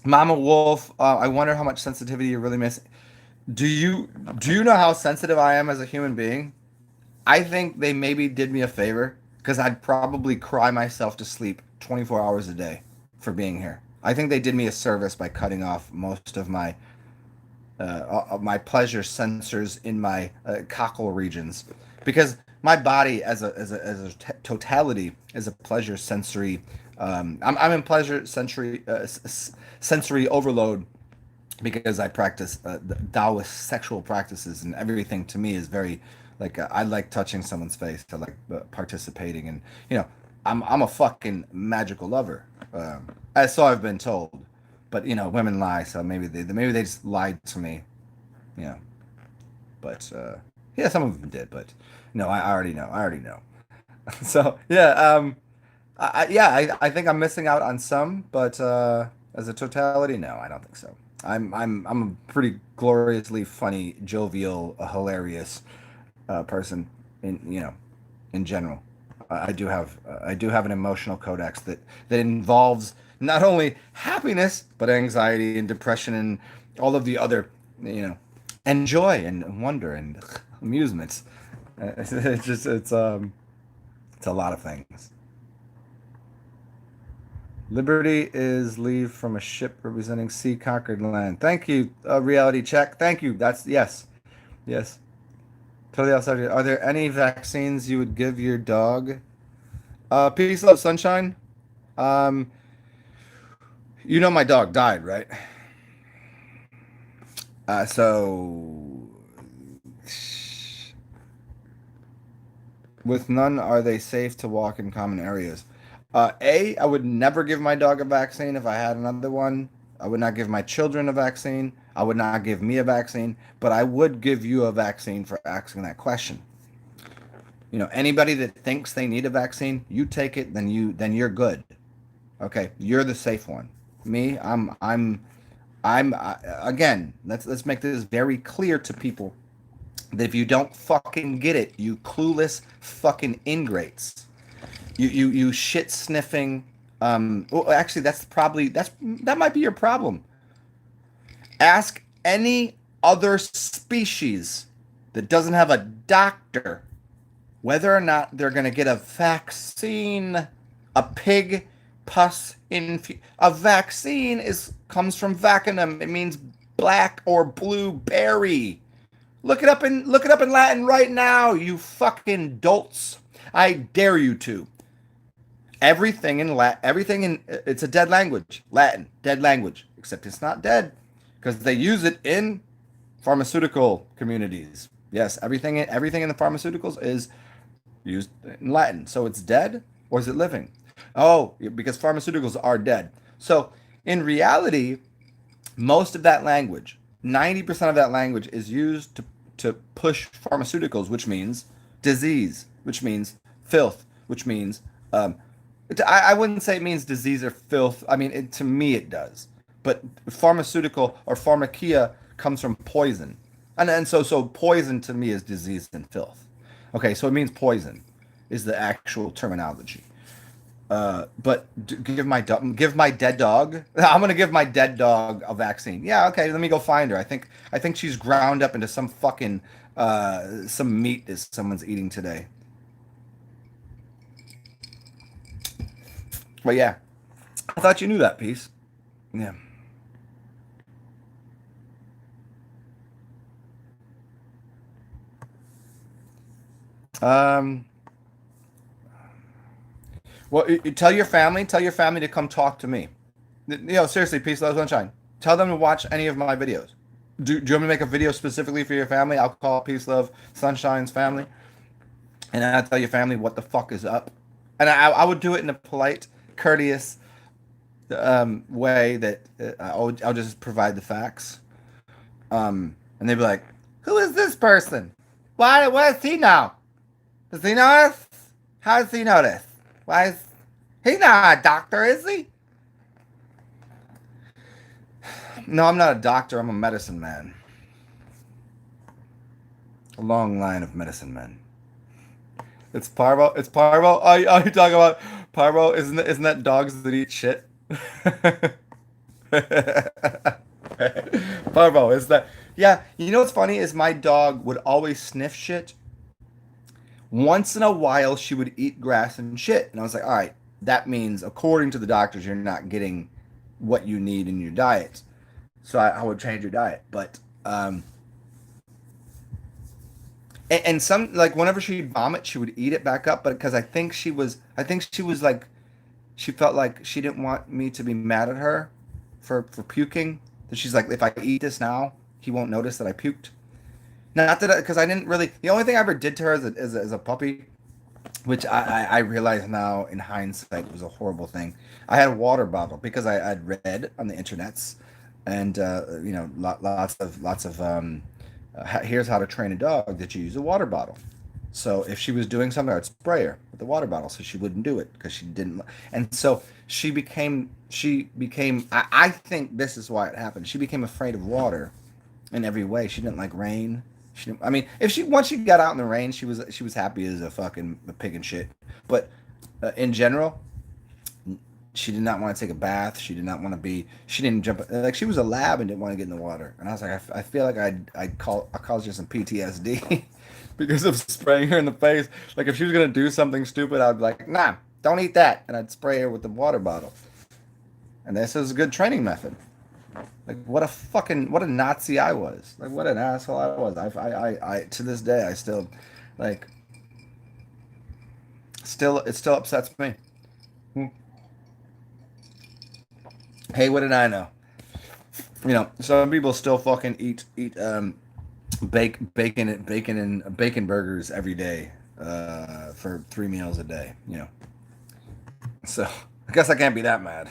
Wolf, I wonder how much sensitivity you're really missing. Do you know how sensitive I am as a human being? I think they maybe did me a favor because I'd probably cry myself to sleep 24 hours a day for being here. I think they did me a service by cutting off most of my pleasure sensors in my cockle regions, because my body as a totality is a pleasure sensory. I'm in pleasure sensory overload because I practice the Taoist sexual practices, and everything to me is very like I like touching someone's face. I like participating, and I'm a fucking magical lover. As so I've been told, but women lie, so maybe they just lied to me, But yeah, some of them did, but no, I already know. So yeah, I think I'm missing out on some, but as a totality, no, I don't think so. I'm a pretty gloriously funny, jovial, hilarious person in general. I do have an emotional codex that involves not only happiness but anxiety and depression and all of the other and joy and wonder and amusements. It's a lot of things. Liberty is leave from a ship representing sea conquered land. Thank you, reality check. Thank you. That's yes. Totally outside. Are there any vaccines you would give your dog? Peace, love, sunshine. My dog died, right? So with none, are they safe to walk in common areas? I would never give my dog a vaccine if I had another one. I would not give my children a vaccine. I would not give me a vaccine, but I would give you a vaccine for asking that question. Anybody that thinks they need a vaccine, you take it, then you're good. Okay, you're the safe one. Me, again, let's make this very clear to people that if you don't fucking get it, you clueless fucking ingrates. You shit sniffing, Well, actually, that might be your problem. Ask any other species that doesn't have a doctor whether or not they're going to get a vaccine. A pig pus a vaccine is comes from vaccinum. It means black or blue berry. Look it up in Latin right now, you fucking dolts. I dare you to. Everything in it's a dead language. Latin, dead language, except it's not dead because they use it in pharmaceutical communities. Yes, everything in the pharmaceuticals is used in Latin. So it's dead or is it living? Oh, because pharmaceuticals are dead. So in reality, most of that language, 90% of that language is used to push pharmaceuticals, which means disease, which means filth, which means I wouldn't say it means disease or filth. I mean, to me it does. But pharmaceutical or pharmakia comes from poison. And so poison to me is disease and filth. Okay, so it means poison is the actual terminology. But give my dead dog. I'm gonna give my dead dog a vaccine. Yeah, okay. Let me go find her. I think she's ground up into some fucking some meat that someone's eating today. But yeah, I thought you knew that piece. Yeah. Um. Well, tell your family to come talk to me. Seriously, peace, love, sunshine. Tell them to watch any of my videos. Do you want me to make a video specifically for your family? I'll call Peace, Love, Sunshine's family, and I'll tell your family what the fuck is up. And I would do it in a polite, courteous way that I'll just provide the facts. And they'd be like, "Who is this person? Why? What does he know? Does he know us? How does he know this? Why is he not a doctor? Is he?" No, I'm not a doctor. I'm a medicine man. A long line of medicine men. It's parvo. It's parvo. Oh, you talking about parvo? Isn't that dogs that eat shit? Parvo is that? Yeah. You know what's funny is my dog would always sniff shit. Once in a while, she would eat grass and shit, and I was like, all right, that means according to the doctors, you're not getting what you need in your diet. So I would change your diet, but and some like whenever she'd vomit, she would eat it back up. But because I think she was like, she felt like she didn't want me to be mad at her for puking. That she's like, if I eat this now, he won't notice that I puked. Not that because I didn't really. The only thing I ever did to her as a puppy, which I realize now in hindsight was a horrible thing. I had a water bottle because I'd read on the internets, and lots of here's how to train a dog that you use a water bottle. So if she was doing something, I'd spray her with the water bottle so she wouldn't do it because she didn't. And so she became. I think this is why it happened. She became afraid of water in every way. She didn't like rain. She didn't, I mean, if she once she got out in the rain, she was happy as a pig and shit. But in general, she did not want to take a bath. She did not want to be. She didn't jump like she was a lab and didn't want to get in the water. And I was like, I feel like I caused her some PTSD because of spraying her in the face. Like if she was gonna do something stupid, I'd be like, nah, don't eat that, and I'd spray her with the water bottle. And this is a good training method. Like what a Nazi I was. Like what an asshole I was. I to this day I still like still it still upsets me. Hey, what did I know? Some people still fucking eat bacon and bacon burgers every day for 3 meals a day. So I guess I can't be that mad.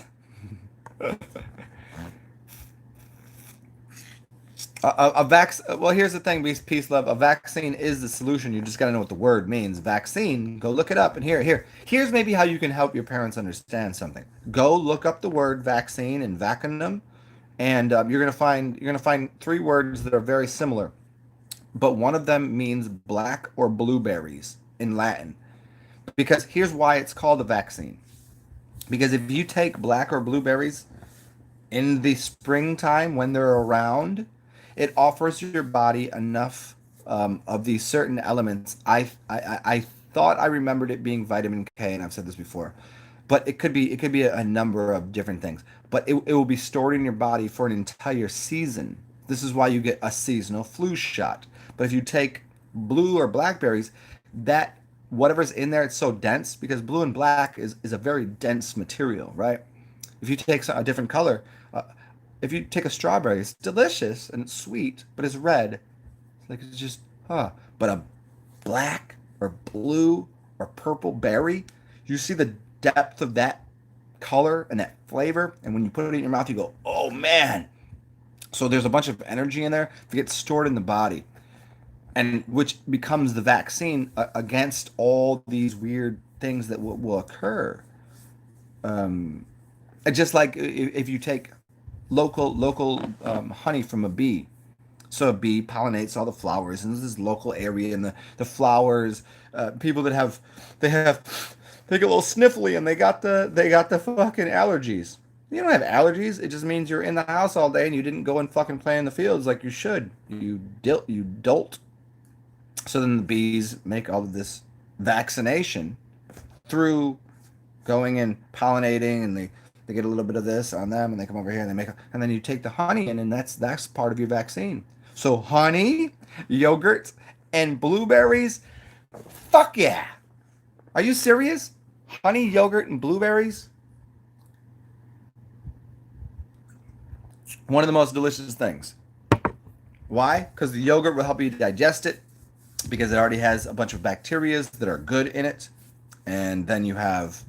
Well, here's the thing, peace, love. A vaccine is the solution. You just got to know what the word means. Vaccine. Go look it up. And here's maybe how you can help your parents understand something. Go look up the word vaccine and vaccinum, and you're gonna find three words that are very similar, but one of them means black or blueberries in Latin. Because here's why it's called a vaccine. Because if you take black or blueberries in the springtime when they're around, it offers your body enough of these certain elements. I thought I remembered it being vitamin K, and I've said this before, but it could be a number of different things. But it will be stored in your body for an entire season. This is why you get a seasonal flu shot. But if you take blue or blackberries, that whatever's in there, it's so dense because blue and black is a very dense material, right? If you take a different color, uh, if you take a strawberry, it's delicious and it's sweet, but it's red. Like it's just, huh. But a black or blue or purple berry, you see the depth of that color and that flavor, and when you put it in your mouth, you go, oh man. So there's a bunch of energy in there that gets stored in the body, and which becomes the vaccine against all these weird things that will occur. Um, just like if you take local honey from a bee. So a bee pollinates all the flowers in this local area, and the flowers. People that have they get a little sniffly, and they got the fucking allergies. You don't have allergies. It just means you're in the house all day and you didn't go and fucking play in the fields like you should. You dolt. So then the bees make all of this vaccination through going and pollinating, and they get a little bit of this on them, and they come over here and they make and then you take the honey in, and that's part of your vaccine. So honey, yogurt, and blueberries, fuck yeah. Are you serious? Honey, yogurt, and blueberries, one of the most delicious things. Why? Because the yogurt will help you digest it, because it already has a bunch of bacteria that are good in it. And then you have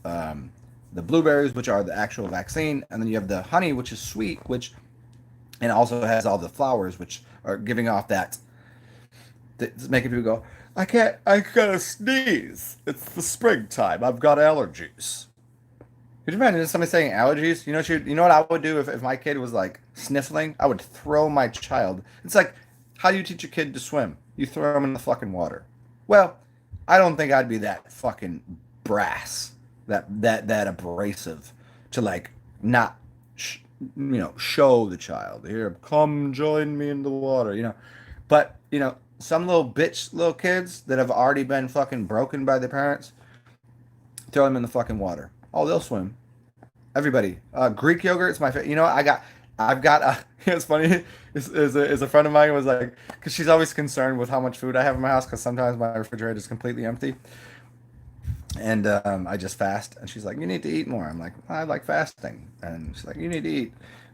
the blueberries, which are the actual vaccine, and then you have the honey, which is sweet, which and also has all the flowers, which are giving off that's making people go, I gotta sneeze. It's the springtime. I've got allergies. Could you imagine somebody saying allergies? You know what I would do if my kid was like sniffling? I would throw my child. It's like, how do you teach a kid to swim? You throw them in the fucking water. Well, I don't think I'd be that fucking brass, that abrasive to like not, show the child here. Come join me in the water. But some little kids that have already been fucking broken by their parents, throw them in the fucking water. Oh, they'll swim. Everybody. Greek yogurt is my favorite. I've got. It's funny. Is a friend of mine was like, because she's always concerned with how much food I have in my house, because sometimes my refrigerator is completely empty, and I just fast. And she's like, you need to eat more. I'm like, I like fasting, and she's like, you need to eat.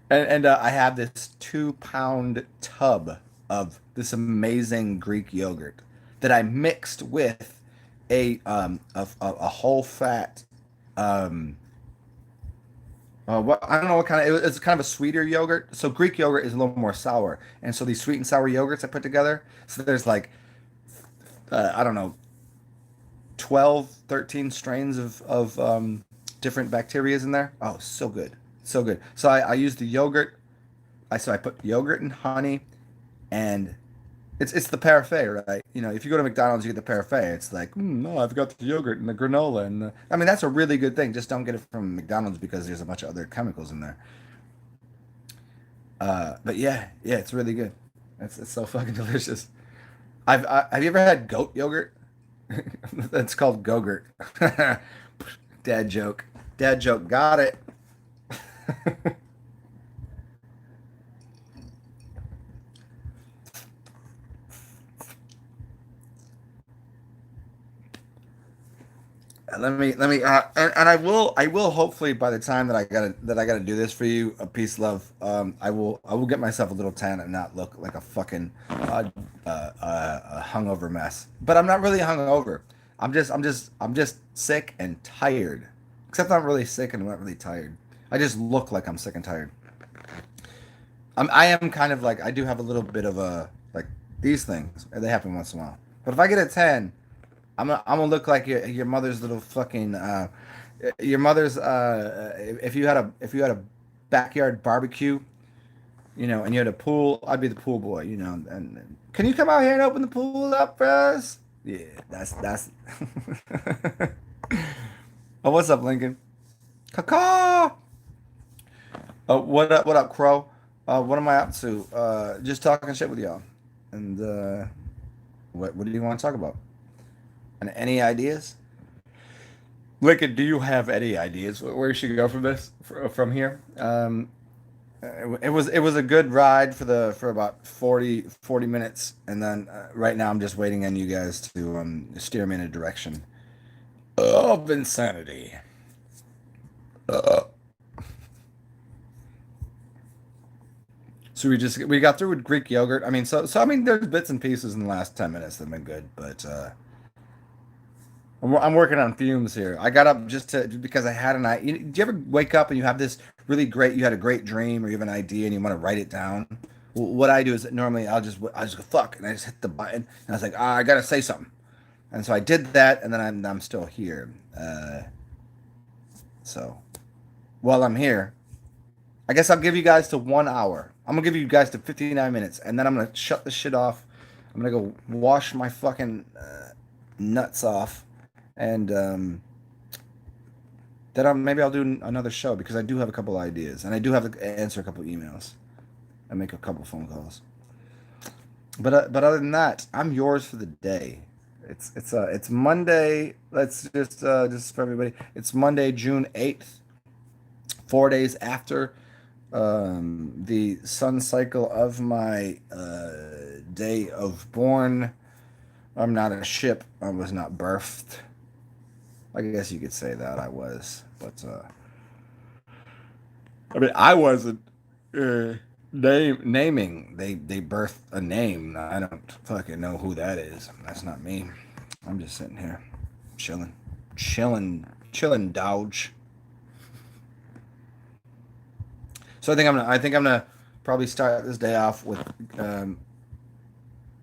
And I have this 2 pound tub of this amazing Greek yogurt that I mixed with a whole fat I don't know what kind of it's kind of a sweeter yogurt. So Greek yogurt is a little more sour, and so these sweet and sour yogurts I put together. So there's like I don't know, 12, 13 strains of different bacterias in there. Oh, so good, so good. So I use the yogurt. I put yogurt and honey, and it's the parfait, right? If you go to McDonald's, you get the parfait. It's like, no, I've got the yogurt and the granola, and I mean that's a really good thing. Just don't get it from McDonald's because there's a bunch of other chemicals in there. But yeah, yeah, it's really good. It's so fucking delicious. Have you ever had goat yogurt? That's called Gogurt. Dad joke. Dad joke. Got it. Let me and I will hopefully by the time that I gotta do this for you, a peace love, I will get myself a little tan and not look like a fucking a hungover mess. But I'm not really hungover. I'm just sick and tired. Except I'm really sick and I'm not really tired. I just look like I'm sick and tired. I am kind of like, I do have a little bit of a like these things. They happen once in a while. But if I get a 10, I'm gonna look like your mother's little fucking your mother's if you had a backyard barbecue, and you had a pool, I'd be the pool boy, and can you come out here and open the pool up for us? Yeah, that's oh, what's up, Lincoln? Caw. What up? What up, Crow? What am I up to? Just talking shit with y'all. And what do you want to talk about? And any ideas? Lickett, do you have any ideas where you should go from this from here? It was a good ride for about 40 minutes, and then right now I'm just waiting on you guys to steer me in a direction of insanity. Uh, so we got through with Greek yogurt. I mean, so I mean, there's bits and pieces in the last 10 minutes that have been good, but I'm working on fumes here. I got up just because I had an idea. Do you ever wake up and you have this you had a great dream or you have an idea and you want to write it down? Well, what I do is that normally I'll just go fuck and I just hit the button and I was like, I gotta say something, and so I did that, and then I'm still here. So while I'm here, I guess I'll give you guys to 1 hour. I'm gonna give you guys to 59 minutes, and then I'm gonna shut this shit off. I'm gonna go wash my fucking nuts off, and then maybe I'll do another show because I do have a couple ideas, and I do have to answer a couple emails and make a couple phone calls. But other than that, I'm yours for the day. It's Monday. Let's just for everybody. It's Monday, June 8th, 4 days after the sun cycle of my day of born. I'm not a ship. I was not birthed. I guess you could say that I was, but I mean I wasn't naming. They birthed a name. I don't fucking know who that is. That's not me. I'm just sitting here, chilling, chilling, Dodge. So I think I'm gonna probably start this day off with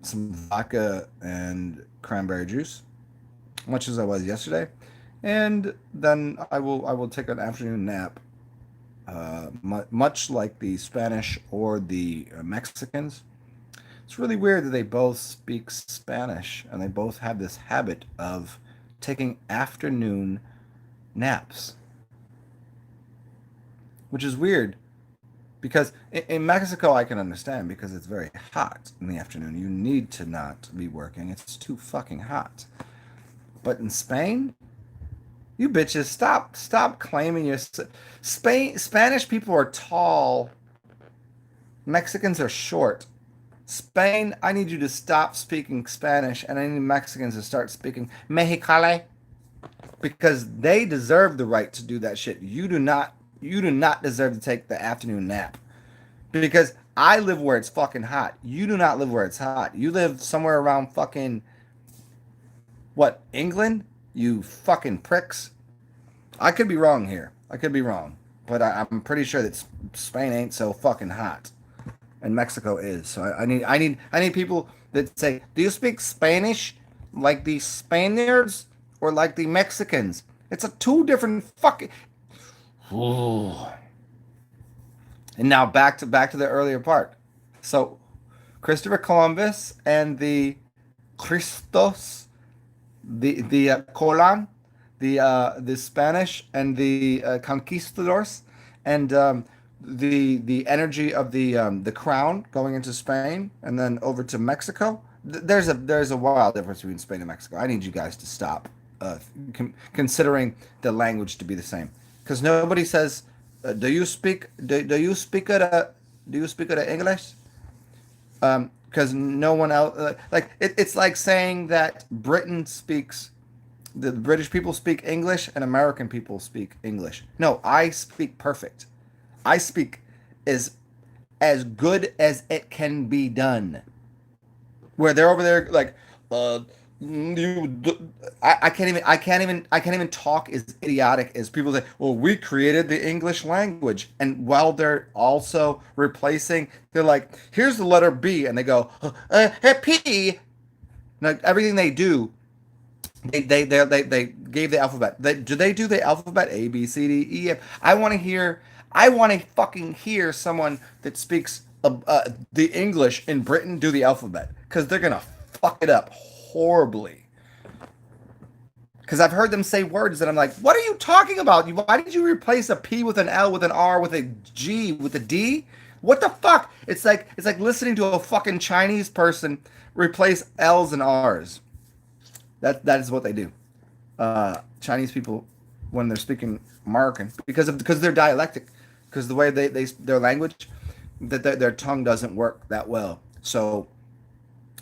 some vodka and cranberry juice, much as I was yesterday, and then I will take an afternoon nap, much like the Spanish or the Mexicans. It's really weird that they both speak Spanish and they both have this habit of taking afternoon naps, which is weird because in Mexico I can understand because it's very hot in the afternoon. You need to not be working. It's too fucking hot. But in Spain, you bitches stop claiming your Spanish people are tall. Mexicans are short. Spain, I need you to stop speaking Spanish, and I need Mexicans to start speaking Mexicali because they deserve the right to do that shit. You do not. You do not deserve to take the afternoon nap because I live where it's fucking hot. You do not live where it's hot. You live somewhere around fucking what, England? You fucking pricks. I could be wrong here. I could be wrong, but I'm pretty sure that Spain ain't so fucking hot, and Mexico is. So I need people that say, "Do you speak Spanish like the Spaniards or like the Mexicans?" It's a two different fucking. Ooh. And now back to the earlier part. So Christopher Columbus and the Christos, the Colon, the Spanish and the conquistadors, and the energy of the crown going into Spain and then over to Mexico. There's a wild difference between Spain and Mexico. I need you guys to stop considering the language to be the same, because nobody says, do you speak the English? Because no one else it's like saying that Britain speaks the British people speak English and American people speak English. No, I speak perfect. I speak as good as it can be done. Where they're over there like, you, I can't even talk as idiotic as people say. Well, we created the English language, and while they're also replacing, they're like, here's the letter B, and they go, P. Now everything they do. They gave the alphabet. Do they do the alphabet A B C D E F? I want to fucking hear someone that speaks the English in Britain do the alphabet because they're gonna fuck it up horribly. Because I've heard them say words that I'm like, what are you talking about? Why did you replace a P with an L with an R with a G with a D? What the fuck? It's like listening to a fucking Chinese person replace L's and R's. That is what they do. Chinese people when they're speaking American because they're dialectic, because the way they their language, that their tongue doesn't work that well. So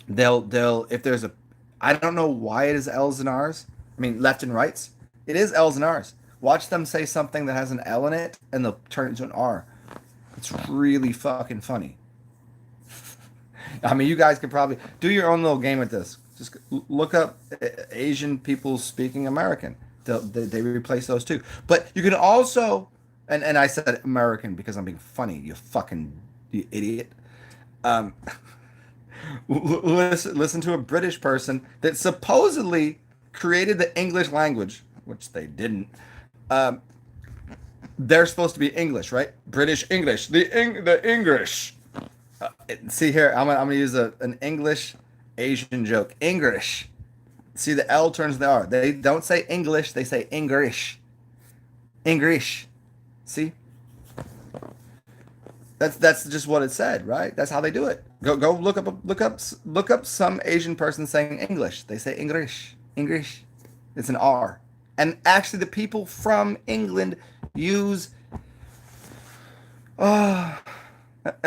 they'll if there's a, I don't know why it is L's and R's. I mean left and rights. It is L's and R's. Watch them say something that has an L in it and they'll turn it into an R. It's really fucking funny. I mean, you guys could probably do your own little game with this. Just look up Asian people speaking American. They replace those too. But you can also, and I said American because I'm being funny. You idiot. Um, listen to a British person that supposedly created the English language, which they didn't. They're supposed to be English, right? British English, the English. See here, I'm gonna use an English Asian joke. English. See, the L turns the R. They don't say English, they say English. English. See? That's just what it said, right? That's how they do it. Go look up some Asian person saying English. They say English. English. It's an R. And actually the people from England use am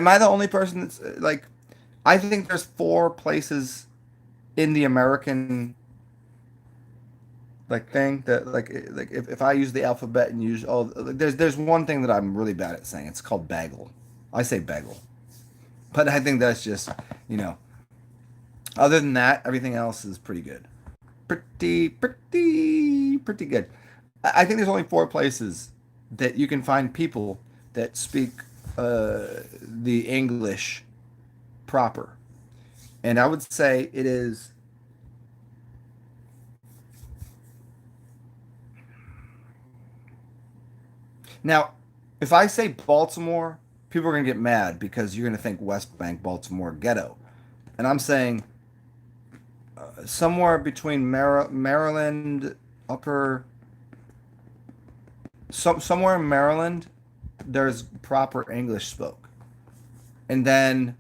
I the only person that's like, I think there's 4 places in the American like thing that like if I use the alphabet and use all, there's one thing that I'm really bad at saying. It's called bagel. I say bagel. But I think that's just, you know, other than that, everything else is pretty good. Pretty good. I think there's only 4 places that you can find people that speak the English proper. And I would say it is now, if I say Baltimore, people are going to get mad because you're going to think West Bank, Baltimore, ghetto. And I'm saying somewhere between Maryland, upper, somewhere in Maryland, there's proper English spoke. And then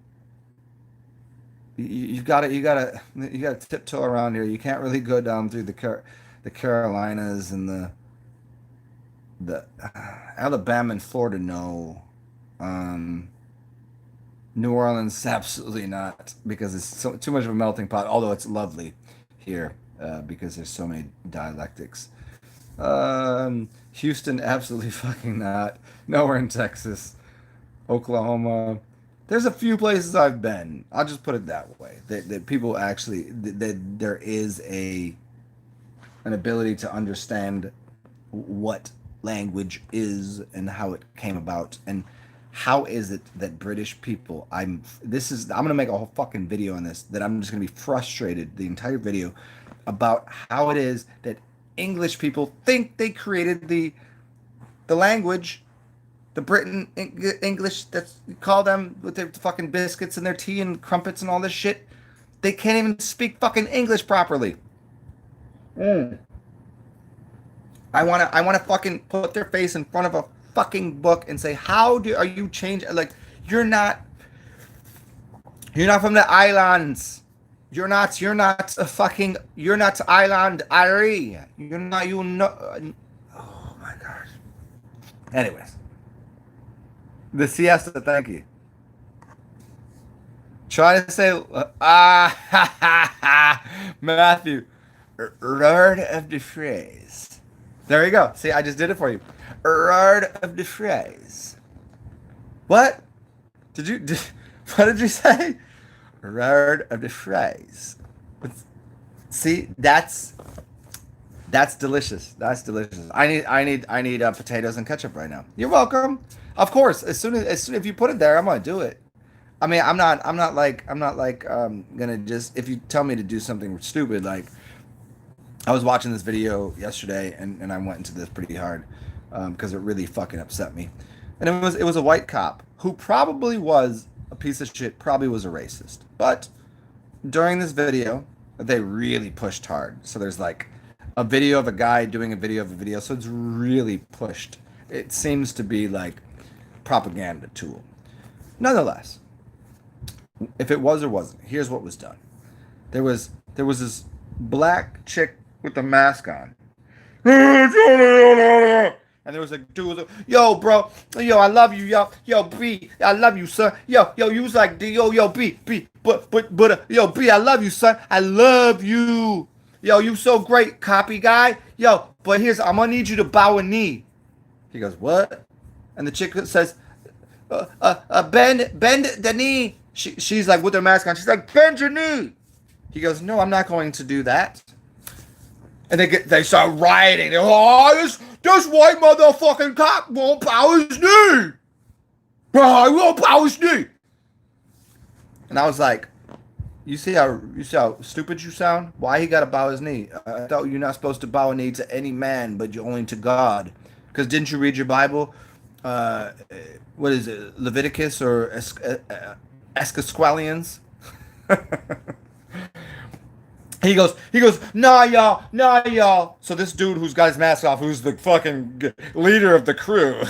you got to tiptoe around here. You can't really go down through the Carolinas and the Alabama and Florida. No, New Orleans absolutely not, because it's too much of a melting pot. Although it's lovely here because there's so many dialectics. Houston absolutely fucking not. Nowhere in Texas, Oklahoma. There's a few places I've been. I'll just put it that way. That people actually that there is an ability to understand what language is and how it came about, and how is it that British people, I'm gonna make a whole fucking video on this, that I'm just gonna be frustrated the entire video about how it is that English people think they created the language, the Britain English, that's, you call them, with their fucking biscuits and their tea and crumpets and all this shit. They can't even speak fucking English properly. I wanna fucking put their face in front of a fucking book and say, are you changing? Like, you're not from the islands. You're not island Irie. You're not, you know. Oh my gosh. Anyways, the siesta, thank you. Try to say, Matthew, word of the phrase. There you go. See, I just did it for you. Word of the phrase. What? What did you say? Word of the phrase. See, that's delicious. That's delicious. I need potatoes and ketchup right now. You're welcome. Of course. As soon if you put it there, I'm gonna do it. I mean, I'm not like gonna just, if you tell me to do something stupid, like I was watching this video yesterday and I went into this pretty hard because it really fucking upset me. And it was a white cop who probably was a piece of shit, probably was a racist. But during this video, they really pushed hard. So there's like a video of a guy doing a video of a video, so it's really pushed. It seems to be like propaganda tool. Nonetheless, if it was or wasn't, here's what was done. There was this black chick with a mask on. And there was a dude, yo, bro, yo, I love you, yo, B, I love you, son, yo, you was like, yo, B, but, yo, B, I love you, son, I love you, yo, you so great, copy guy, yo, but I'm gonna need you to bow a knee. He goes, what? And the chick says, bend the knee. She's like with her mask on, she's like, bend your knee. He goes, no, I'm not going to do that. And they start rioting. They're, this white motherfucking cop won't bow his knee. I won't bow his knee. And I was like, you see how stupid you sound? Why he gotta bow his knee? I thought you're not supposed to bow a knee to any man, but you're only to God. Because didn't you read your Bible? What is it, Leviticus or Escasqualians? He goes, nah, y'all. So this dude who's got his mask off, who's the fucking leader of the crew,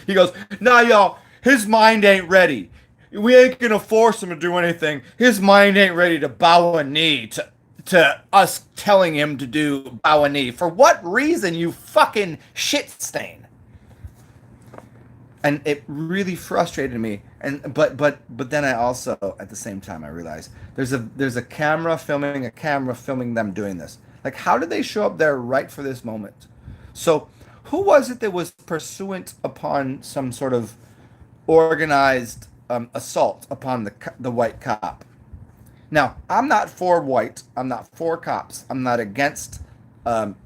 he goes, nah, y'all, his mind ain't ready. We ain't gonna force him to do anything. His mind ain't ready to bow a knee to us telling him to bow a knee. For what reason, you fucking shit stain? And it really frustrated me. But then I also, at the same time, I realized there's a camera filming them doing this. Like, how did they show up there right for this moment? So who was it that was pursuant upon some sort of organized assault upon the white cop? Now, I'm not for white. I'm not for cops. I'm not against. I'm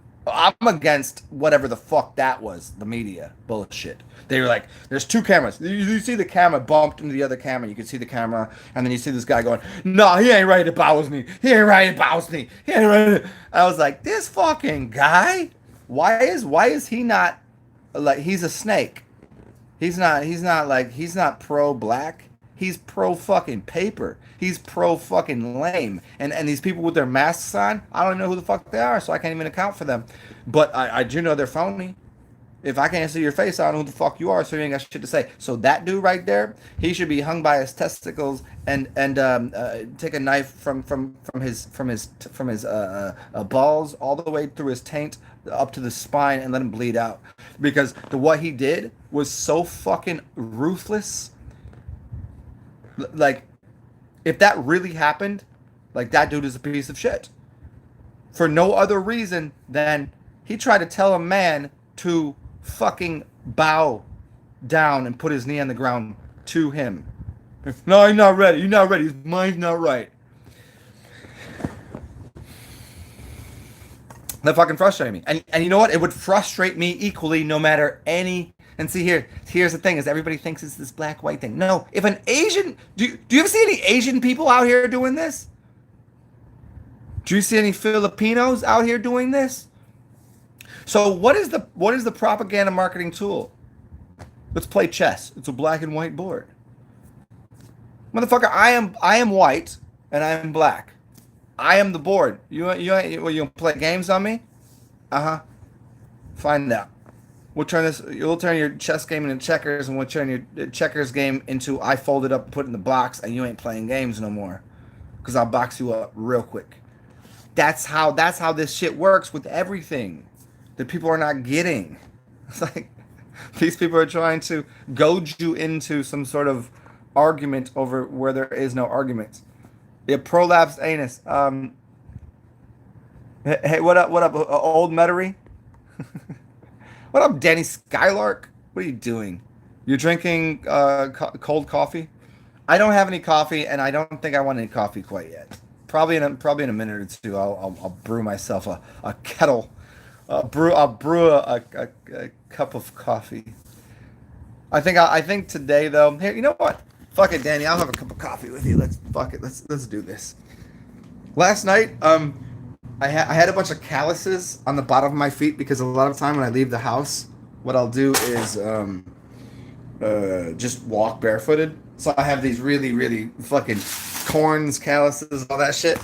against whatever the fuck that was. The media bullshit. They were like, "There's two cameras. You see the camera bumped into the other camera. You can see the camera, and then you see this guy going, no, he ain't ready to bow his knee. He ain't ready to bow his knee. He ain't ready." I was like, this fucking guy. Why is he not like, he's a snake? He's not pro black. He's pro fucking paper. He's pro fucking lame. And these people with their masks on, I don't know who the fuck they are, so I can't even account for them. But I do know they're phony. If I can't see your face, I don't know who the fuck you are, so you ain't got shit to say. So that dude right there, he should be hung by his testicles and take a knife from his balls all the way through his taint up to the spine and let him bleed out. Because what he did was so fucking ruthless. Like, if that really happened, like, that dude is a piece of shit. For no other reason than he tried to tell a man to fucking bow down and put his knee on the ground to him. No, you're not ready. You're not ready. His mind's not right. That fucking frustrated me. And you know what? It would frustrate me equally no matter any. And see, here's the thing, is everybody thinks it's this black-white thing. No, if an Asian... Do you ever see any Asian people out here doing this? Do you see any Filipinos out here doing this? So what is the propaganda marketing tool? Let's play chess. It's a black and white board. Motherfucker, I am white and I am black. I am the board. You play games on me? Uh-huh. Find out. We'll turn your chess game into checkers, and we'll turn your checkers game into I fold it up and put it in the box, and you ain't playing games no more. Because I'll box you up real quick. That's how this shit works with everything that people are not getting. It's like these people are trying to goad you into some sort of argument over where there is no argument. Yeah, prolapsed anus. Hey, what up, old Metairie? What up, Danny Skylark? What are you doing? You're drinking cold coffee? I don't have any coffee, and I don't think I want any coffee quite yet. Probably in a minute or two, I'll brew myself a kettle. I'll brew a cup of coffee. I think today though. Here, you know what? Fuck it, Danny. I'll have a cup of coffee with you. Let's do this. Last night, I had a bunch of calluses on the bottom of my feet because a lot of time when I leave the house, what I'll do is just walk barefooted. So I have these really, really fucking corns, calluses, all that shit.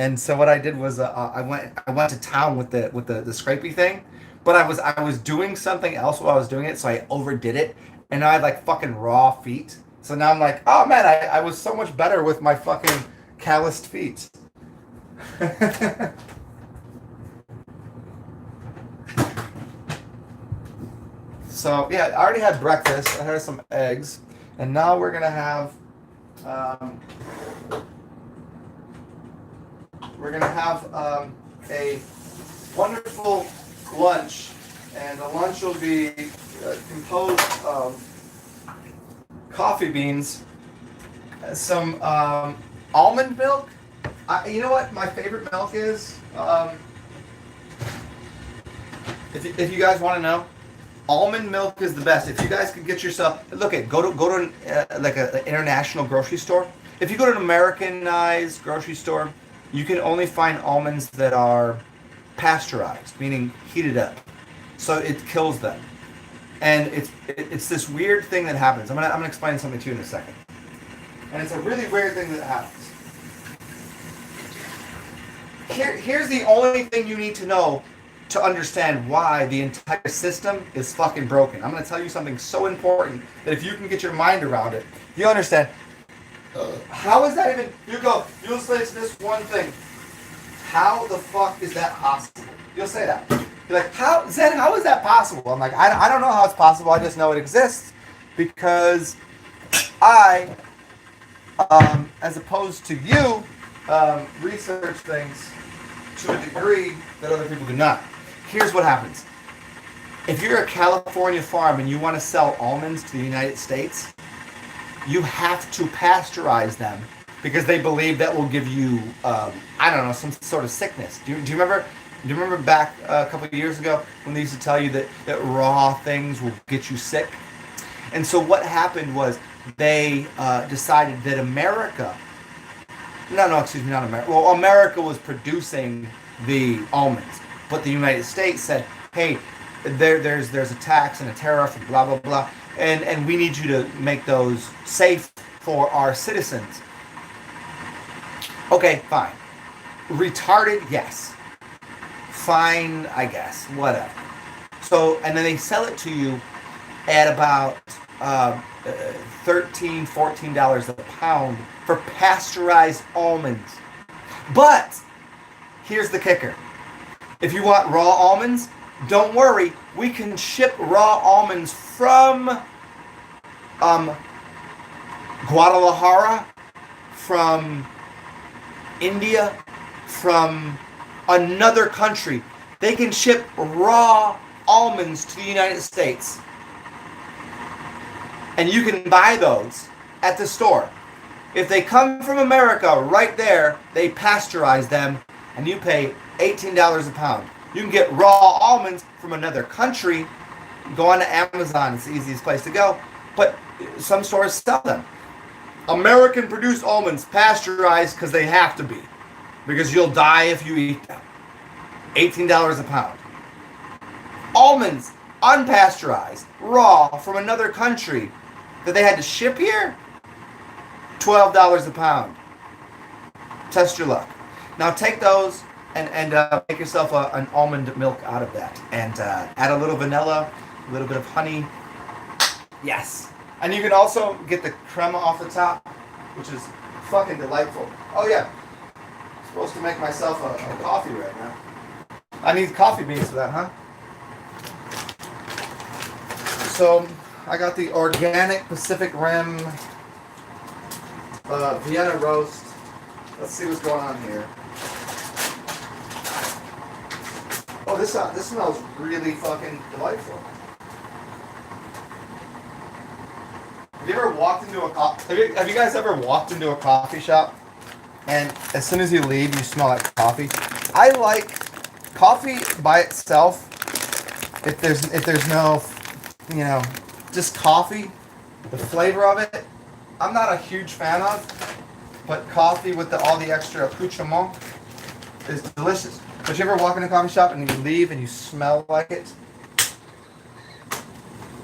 And so what I did was I went to town with the scrapey thing, but I was doing something else while I was doing it, so I overdid it, and now I had like fucking raw feet. So now I'm like, oh man, I was so much better with my fucking calloused feet. So yeah, I already had breakfast. I had some eggs, and now we're gonna have um, a wonderful lunch, and the lunch will be composed of coffee beans, some almond milk. You know what my favorite milk is? If you guys want to know, almond milk is the best. If you guys could get yourself, look at go to like an international grocery store. If you go to an Americanized grocery store, you can only find almonds that are pasteurized, meaning heated up, so it kills them. And it's this weird thing that happens. I'm gonna explain something to you in a second. And it's a really weird thing that happens. Here's the only thing you need to know to understand why the entire system is fucking broken. I'm going to tell you something so important that if you can get your mind around it, you understand. How is that even? You'll say this one thing. How the fuck is that possible? You'll say that. You're like, Zen, how is that possible? I'm like, I don't know how it's possible. I just know it exists because I, as opposed to you, research things to a degree that other people do not. Here's what happens. If you're a California farm and you want to sell almonds to the United States, you have to pasteurize them because they believe that will give you, I don't know, some sort of sickness. Do you remember? Do you remember back a couple of years ago when they used to tell you that raw things will get you sick? And so what happened was they decided that America, excuse me, not America. Well, America was producing the almonds, but the United States said, hey, there's a tax and a tariff and blah blah blah, and we need you to make those safe for our citizens. Okay, fine. Retarded, yes. Fine, I guess. Whatever. So, and then they sell it to you at about $13, $14 a pound for pasteurized almonds. But here's the kicker. If you want raw almonds, don't worry. We can ship raw almonds from Guadalajara, from India, from another country. They can ship raw almonds to the United States. And you can buy those at the store. If they come from America, right there, they pasteurize them, and you pay $18 a pound. You can get raw almonds from another country. Go on to Amazon. It's the easiest place to go. But some stores sell them. American-produced almonds, pasteurized because they have to be. Because you'll die if you eat them. $18 a pound. Almonds, unpasteurized, raw, from another country that they had to ship here, $12 a pound. Test your luck. Now take those and make yourself an almond milk out of that. And add a little vanilla, a little bit of honey. Yes. And you can also get the crema off the top, which is fucking delightful. Oh yeah. I'm supposed to make myself a coffee right now. I need coffee beans for that, huh? So I got the organic Pacific Rim Vienna roast. Let's see what's going on here. Oh, this smells really fucking delightful. Have you ever walked into a have you guys ever walked into a coffee shop and as soon as you leave you smell like coffee? I like coffee by itself. If there's no, just coffee, the flavor of it, I'm not a huge fan of. But coffee with all the extra accoutrement is delicious. But you ever walk in a coffee shop and you leave and you smell like it?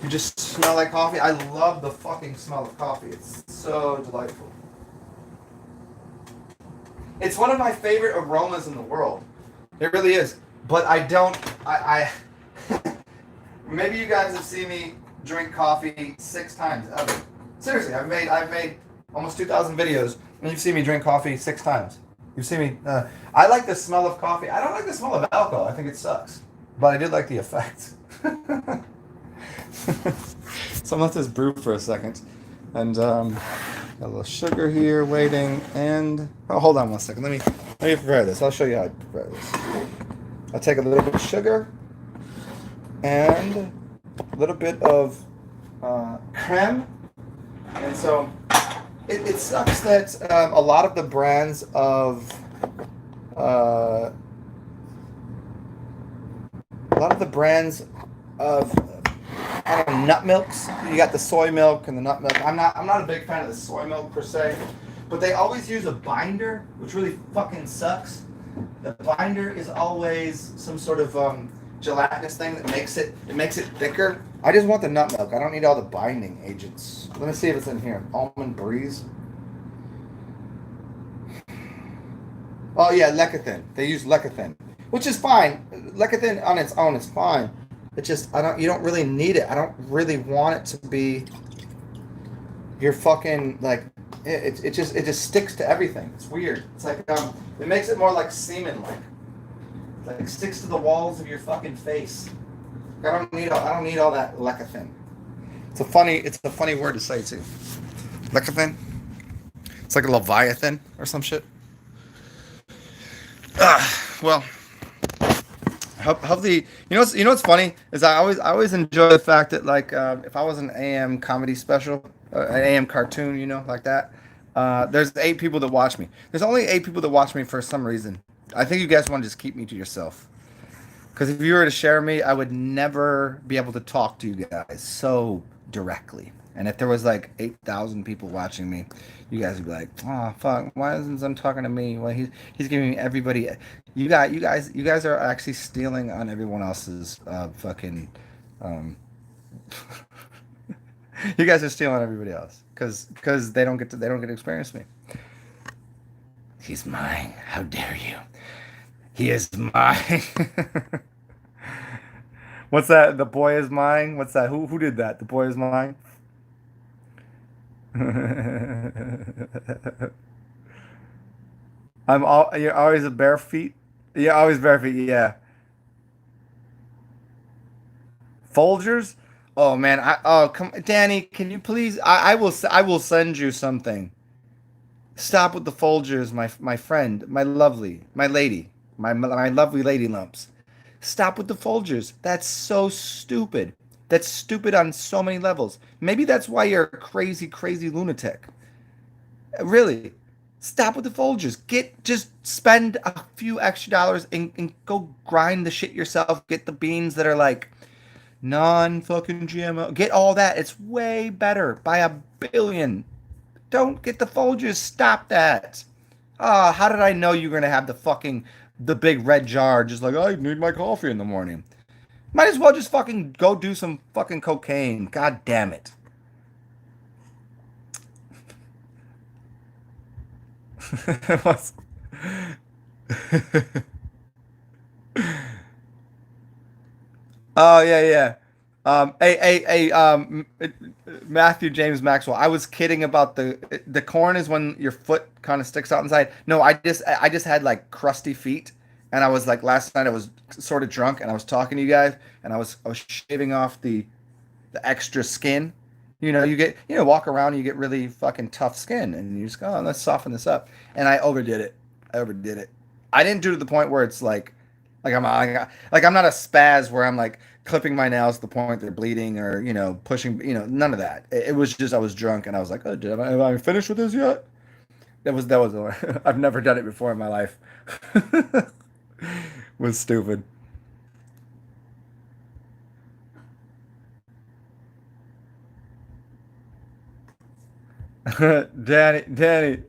You just smell like coffee? I love the fucking smell of coffee. It's so delightful. It's one of my favorite aromas in the world. It really is. But I don't. Maybe you guys have seen me drink coffee 6 times ever. Seriously, I've made almost 2,000 videos, and you've seen me drink coffee 6 times. You've seen me. I like the smell of coffee. I don't like the smell of alcohol. I think it sucks. But I did like the effect. So I'm gonna let this brew for a second, and got a little sugar here waiting. And oh, hold on one second. Let me prepare this. I'll show you how I prepare this. I'll take a little bit of sugar and a little bit of creme. And so it sucks that a lot of the brands of uh, a lot of the brands of I don't know, nut milks. You got the soy milk and the nut milk. I'm not a big fan of the soy milk per se, but they always use a binder, which really fucking sucks. The binder is always some sort of gelatinous thing that makes it thicker. I just want the nut milk. I don't need all the binding agents. Let me see if it's in here. Almond breeze. Oh yeah, lecithin. They use lecithin, which is fine. Lecithin on its own is fine. It just you don't really need it. I don't really want it to be your fucking like it just sticks to everything. It's weird. It's like it makes it more like semen like it sticks to the walls of your fucking face. I don't need all that lecithin. It's a funny word to say too. Lecithin. It's like a leviathan or some shit. Well, hopefully, what's funny is I always enjoy the fact that like if I was an AM comedy special, an AM cartoon, like that. There's 8 people that watch me. There's only 8 people that watch me for some reason. I think you guys want to just keep me to yourself. Because if you were to share me, I would never be able to talk to you guys so directly. And if there was like 8,000 people watching me, you guys would be like, "Oh fuck, why isn't some talking to me? Well, he's giving everybody. You guys are actually stealing on everyone else's fucking. Um, you guys are stealing on everybody else because they don't get to experience me. He's mine. How dare you? He is mine. What's that? The boy is mine. What's that? Who did that? The boy is mine. You're always a bare feet. Yeah, always bare feet. Yeah, Folgers. Oh man, come, Danny. Can you please? I will send you something. Stop with the Folgers, my friend, my lovely, my lady, my lovely lady lumps. Stop with the Folgers. That's so stupid. That's stupid on so many levels. Maybe that's why you're a crazy, crazy lunatic. Really. Stop with the Folgers. Just spend a few extra dollars and go grind the shit yourself. Get the beans that are like non fucking GMO. Get all that. It's way better by a billion. Don't get the Folgers. Stop that. How did I know you were gonna have the big red jar? Just like I need my coffee in the morning. Might as well just fucking go do some fucking cocaine. God damn it. What's- Oh yeah, yeah. Hey, Matthew James Maxwell. I was kidding about the corn is when your foot kind of sticks out inside. No, I just had like crusty feet, and I was like last night I was sort of drunk, and I was talking to you guys, and I was shaving off the extra skin. Walk around and you get really fucking tough skin, and you just go, oh, let's soften this up. And I overdid it. I overdid it. I didn't do it to the point where it's like I'm not a spaz where I'm like clipping my nails to the point they're bleeding or pushing. None of that. It was just I was drunk and I was like, oh, have I finished with this yet? That was I've never done it before in my life. Was stupid. Danny.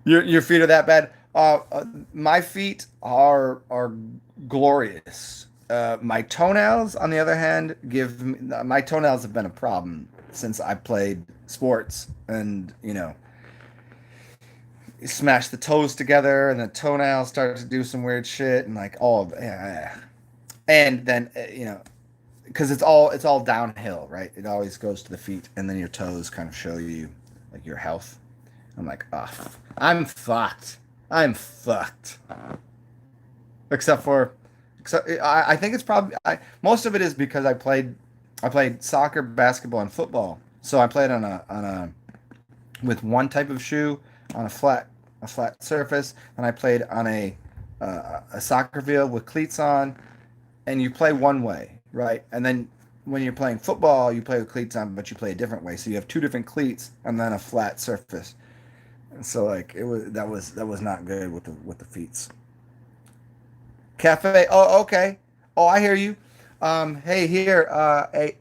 Your feet are that bad. My feet are glorious. My toenails, on the other hand, my toenails have been a problem since I played sports, and you smash the toes together, and the toenails start to do some weird shit, and like all of yeah. And then because it's all downhill, right? It always goes to the feet, and then your toes kind of show you like your health. I'm like, ah, I'm fucked. I'm fucked. Except for, except I think it's probably most of it is because I played soccer, basketball, and football. So I played on a with one type of shoe on a flat surface, and I played on a soccer field with cleats on, and you play one way, right? And then when you're playing football, you play with cleats on, but you play a different way. So you have two different cleats and then a flat surface. And so like that was not good with the feet. Cafe. Oh, okay. Oh, I hear you. Hey, here. Hey,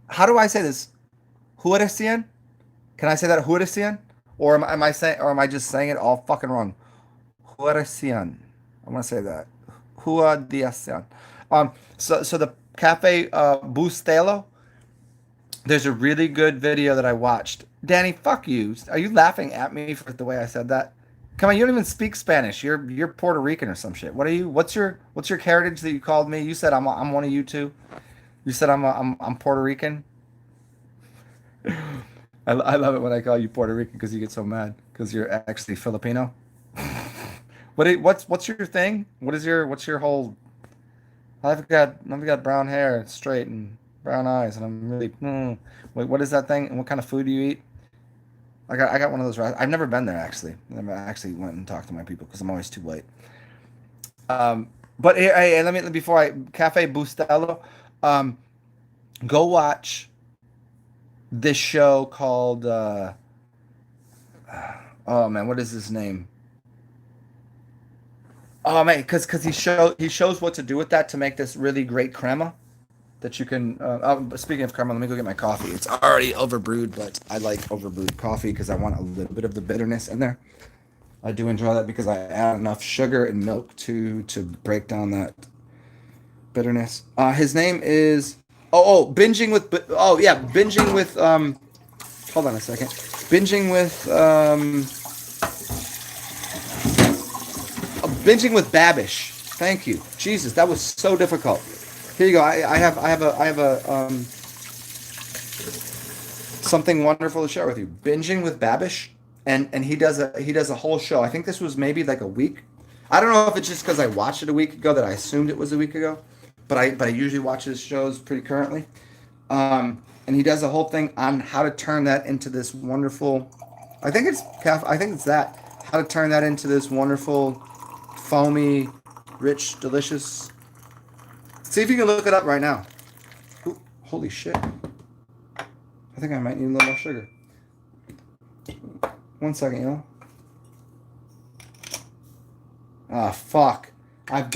how do I say this? Huaresian? Can I say that Huaresian? Or am I saying, or am I just saying it all fucking wrong? Huaresian. I'm gonna say that. Huaresian. So the Cafe Bustelo. There's a really good video that I watched. Danny, fuck you. Are you laughing at me for the way I said that? Come on, you don't even speak Spanish. You're Puerto Rican or some shit. What are you? What's your heritage that you called me? You said I'm one of you two. You said I'm Puerto Rican. I love it when I call you Puerto Rican because you get so mad because you're actually Filipino. What's your thing? What's your whole? I've got brown hair, straight and brown eyes, and I'm really. Wait, what is that thing? And what kind of food do you eat? I got one of those. I've never been there actually. I never actually went and talked to my people because I'm always too late. Um, but hey, let me before I Cafe Bustelo, um, go watch this show called. Oh man, what is his name? Oh man, because he shows what to do with that to make this really great crema that you can. Speaking of crema, let me go get my coffee. It's already overbrewed, but I like overbrewed coffee because I want a little bit of the bitterness in there. I do enjoy that because I add enough sugar and milk to break down that bitterness. His name is binging with binging with hold on a second, binging with Babish. Thank you, Jesus, that was so difficult. Here you go. I have a something wonderful to share with you. Binging with Babish, and he does a whole show. I think this was maybe like a week. I don't know if it's just because I watched it a week ago that I assumed it was a week ago, but I usually watch his shows pretty currently. And he does a whole thing on how to turn that into this wonderful. I think it's that how to turn that into this wonderful, foamy, rich, delicious. See if you can look it up right now. Ooh, holy shit! I think I might need a little more sugar. 1 second, Ah, fuck. I've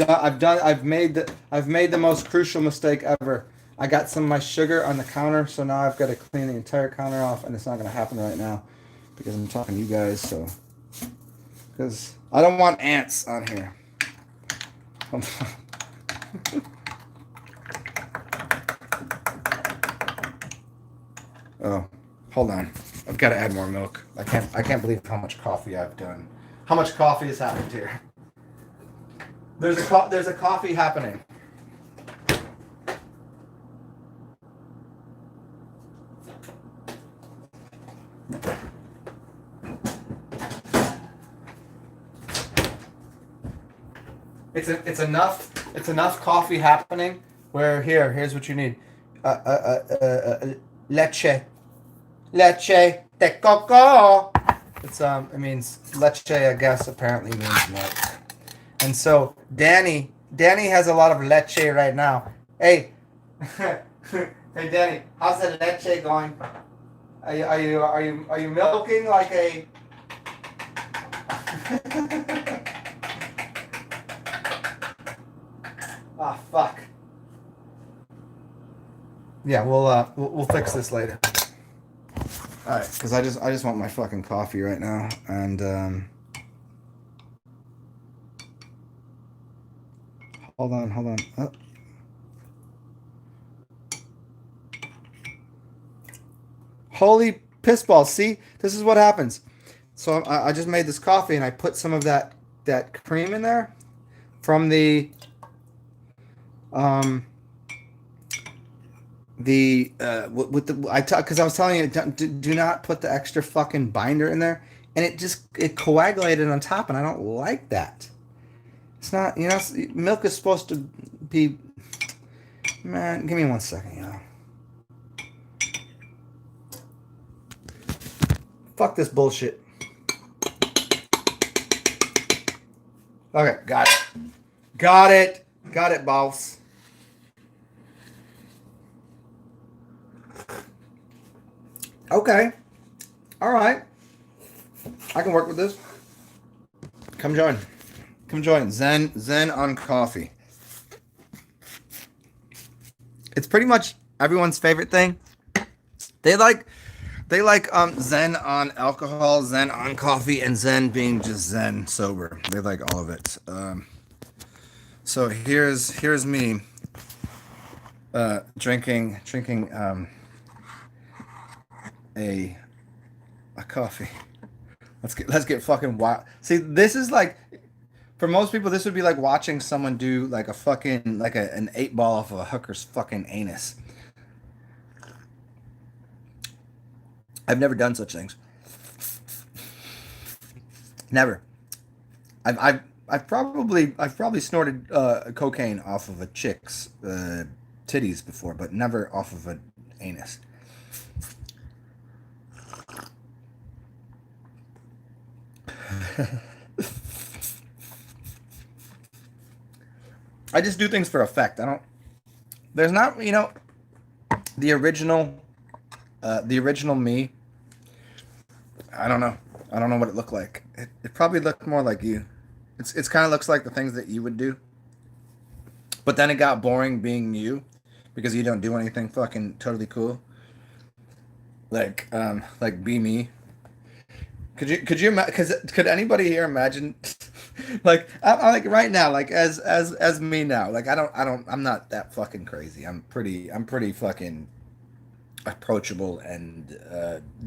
made the most crucial mistake ever. I got some of my sugar on the counter, so now I've got to clean the entire counter off, and it's not gonna happen right now because I'm talking to you guys. So, because I don't want ants on here. Oh, hold on. I've got to add more milk. I can't believe how much coffee I've done. How much coffee has happened here? There's a coffee happening. It's enough coffee happening where here's what you need. Leche. Leche de coco. It means leche, I guess, apparently means milk. And so Danny has a lot of leche right now. Hey, hey Danny, how's the leche going? Are you milking like a? Ah, fuck. Yeah, we'll fix this later. All right, because I just want my fucking coffee right now, and hold on. Holy piss balls. See, this is what happens. So I just made this coffee and I put some of that cream in there from um with the because I was telling you do not put the extra fucking binder in there, and it coagulated on top, and I don't like that. It's not, milk is supposed to be. Man, give me 1 second, Fuck this bullshit. Okay, got it. Got it. Got it, boss. Okay. All right. I can work with this. Come join. Come join. Zen on coffee. It's pretty much everyone's favorite thing. They like Zen on alcohol, Zen on coffee, and Zen being just Zen sober. They like all of it. So here's me drinking a coffee. Let's get fucking wild. See, this is like, for most people, this would be like watching someone do like a fucking like an 8 ball off of a hooker's fucking anus. I've never done such things. Never. I've probably snorted cocaine off of a chick's titties before, but never off of an anus. I just do things for effect. I don't. There's not, the original me. I don't know. I don't know what it looked like. It probably looked more like you. It's kind of looks like the things that you would do. But then it got boring being you because you don't do anything fucking totally cool. Like be me. Could anybody here imagine like I'm like right now, like as me now, like I'm not that fucking crazy. I'm pretty fucking approachable and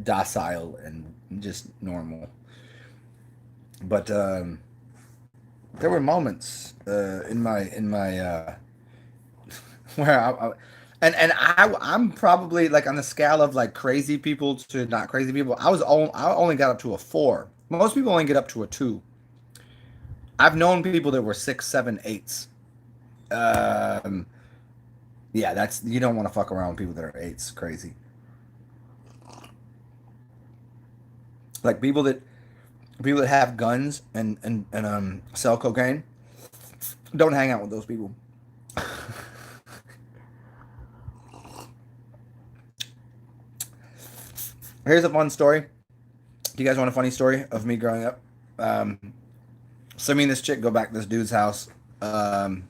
docile and just normal. But there were moments in my where I'm probably like on the scale of like crazy people to not crazy people. I only got up to a 4. Most people only get up to a 2. I've known people that were 6, 7, 8s. Um, yeah, that's you don't want to fuck around with people that are 8s. Crazy. Like people that have guns and sell cocaine. Don't hang out with those people. Here's a fun story. Do you guys want a funny story of me growing up? Um, so me and this chick go back to this dude's house. Um,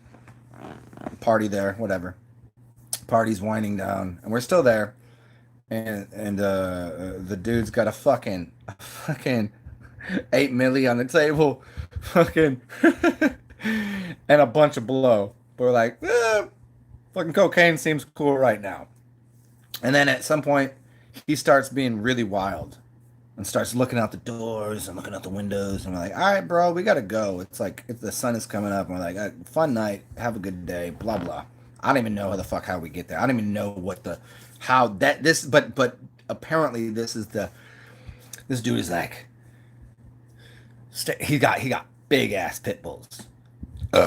Party there, whatever. Party's winding down, and we're still there. And the dude's got a fucking 8 milli on the table, fucking, and a bunch of blow. But we're like, fucking cocaine seems cool right now. And then at some point, he starts being really wild and starts looking out the doors and looking out the windows. And we're like, all right, bro, we gotta go. It's like if the sun is coming up. And we're like, fun night, have a good day, blah blah. I don't even know how we get there. I don't even know what the how that this but apparently this dude is like he got big ass pit bulls.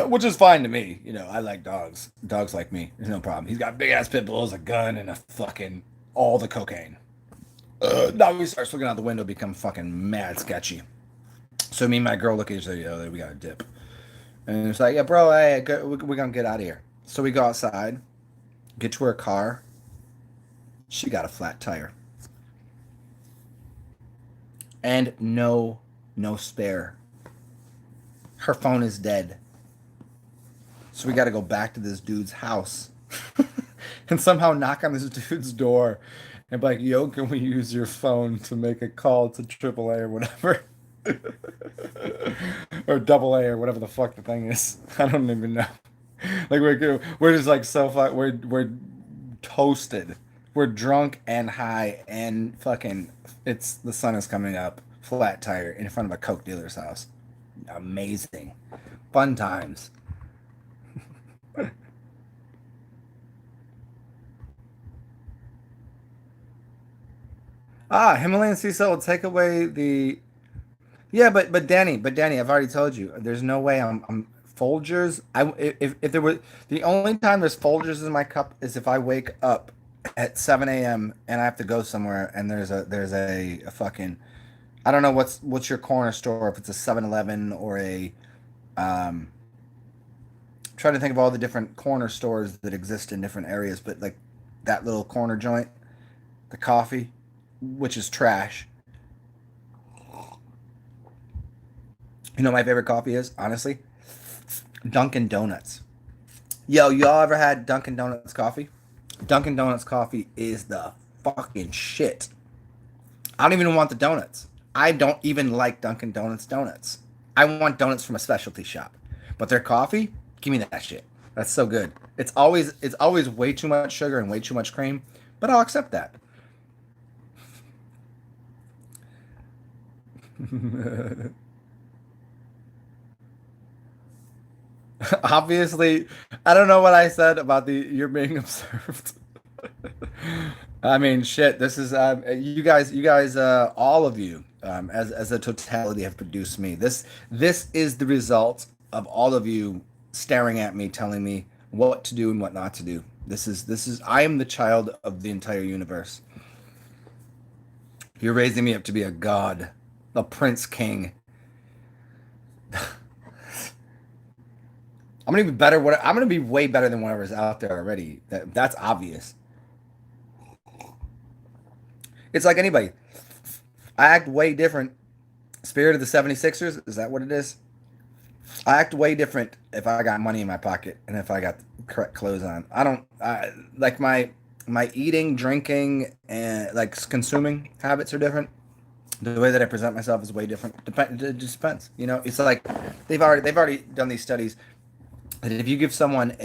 Which is fine to me. I like dogs. Dogs like me. There's no problem. He's got big ass pit bulls, a gun, and a fucking all the cocaine. Now he starts looking out the window, become fucking mad sketchy. So me and my girl look at each other, we got a dip. And it's like, yeah, bro, hey, we're gonna get out of here. So we go outside, get to her car. She got a flat tire. And no spare. Her phone is dead. So we got to go back to this dude's house and somehow knock on this dude's door and be like, yo, can we use your phone to make a call to AAA or whatever? Or double A or whatever the fuck the thing is. I don't even know. Like we're just like we're toasted. We're drunk and high and fucking. It's the sun is coming up, flat tire in front of a Coke dealer's house. Amazing, fun times. Ah, Himalayan sea salt will take away the. Yeah, but Danny, I've already told you. There's no way I'm Folgers. If there were the only time there's Folgers in my cup is if I wake up at 7 a.m. and I have to go somewhere and there's a fucking I don't know what's your corner store, if it's a 7-Eleven or a um trying to think of all the different corner stores that exist in different areas, but like that little corner joint, the coffee, which is trash. You know what my favorite coffee is, honestly? Dunkin' Donuts. Yo, y'all ever had Dunkin' Donuts coffee? Dunkin' Donuts coffee is the fucking shit. I don't even want the donuts. I don't even like Dunkin' Donuts donuts. I want donuts from a specialty shop. But their coffee, give me that shit. That's so good. It's always way too much sugar and way too much cream, but I'll accept that. Obviously, I don't know what I said about the you're being observed. I mean, shit. This is you guys, all of you, as a totality, have produced me. This is the result of all of you staring at me, telling me what to do and what not to do. This is. I am the child of the entire universe. You're raising me up to be a god, a prince king. I'm gonna be better. I'm gonna be way better than whatever's out there already. That's obvious. It's like anybody. I act way different. Spirit of the 76ers, is that what it is? I act way different if I got money in my pocket and if I got the correct clothes on. I don't like my eating, drinking, and like consuming habits are different. The way that I present myself is way different. It just depends. It's like they've already done these studies that if you give someone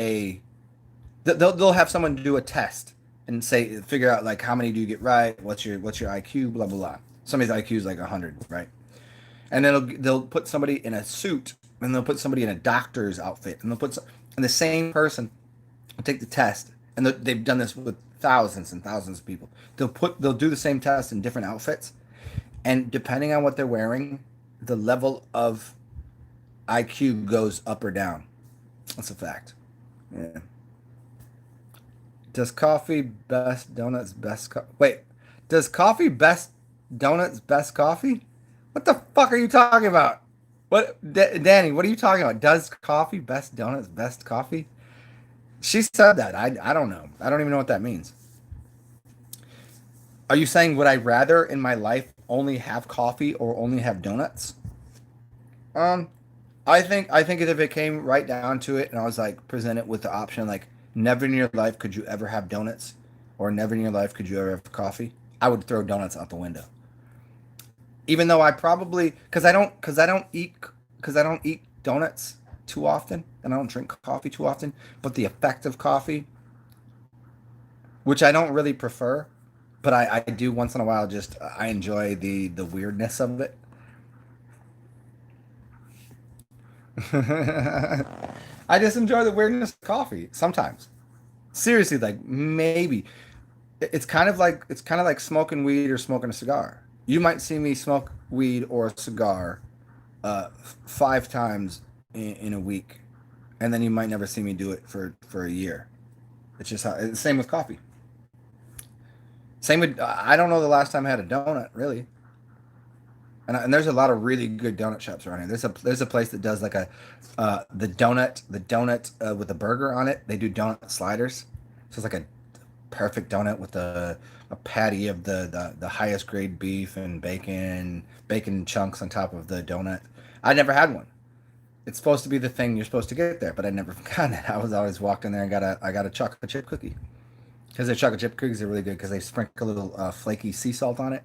they'll have someone do a test and say figure out like how many do you get right, what's your IQ, blah blah blah. Somebody's IQ is like 100, right? And then they'll put somebody in a suit and they'll put somebody in a doctor's outfit and and the same person will take the test, and they've done this with thousands and thousands of people. They'll do the same test in different outfits, and depending on what they're wearing, the level of IQ goes up or down. That's a fact. Yeah. Does coffee best donuts best wait? Does coffee best donuts best coffee? What the fuck are you talking about? Danny? What are you talking about? Does coffee best donuts best coffee? She said that. I don't know. I don't even know what that means. Are you saying would I rather in my life only have coffee or only have donuts? Um, I think if it came right down to it, and I was like presented with the option like never in your life could you ever have donuts, or never in your life could you ever have coffee, I would throw donuts out the window. Even though I probably because I don't eat donuts too often, and I don't drink coffee too often, but the effect of coffee, which I don't really prefer, but I do once in a while, just I enjoy the weirdness of it. I just enjoy the weirdness of coffee sometimes. Seriously, like maybe it's kind of like smoking weed or smoking a cigar. You might see me smoke weed or a cigar 5 times in a week, and then you might never see me do it for a year. It's just how. It's same with coffee. Same with I don't know the last time I had a donut really. And there's a lot of really good donut shops around here. There's a place that does like the donut with a burger on it. They do donut sliders, so it's like a perfect donut with a patty of the highest grade beef and bacon chunks on top of the donut. I never had one. It's supposed to be the thing you're supposed to get there, but I never got it. I was always walked in there and I got a chocolate chip cookie because their chocolate chip cookies are really good because they sprinkle a little flaky sea salt on it.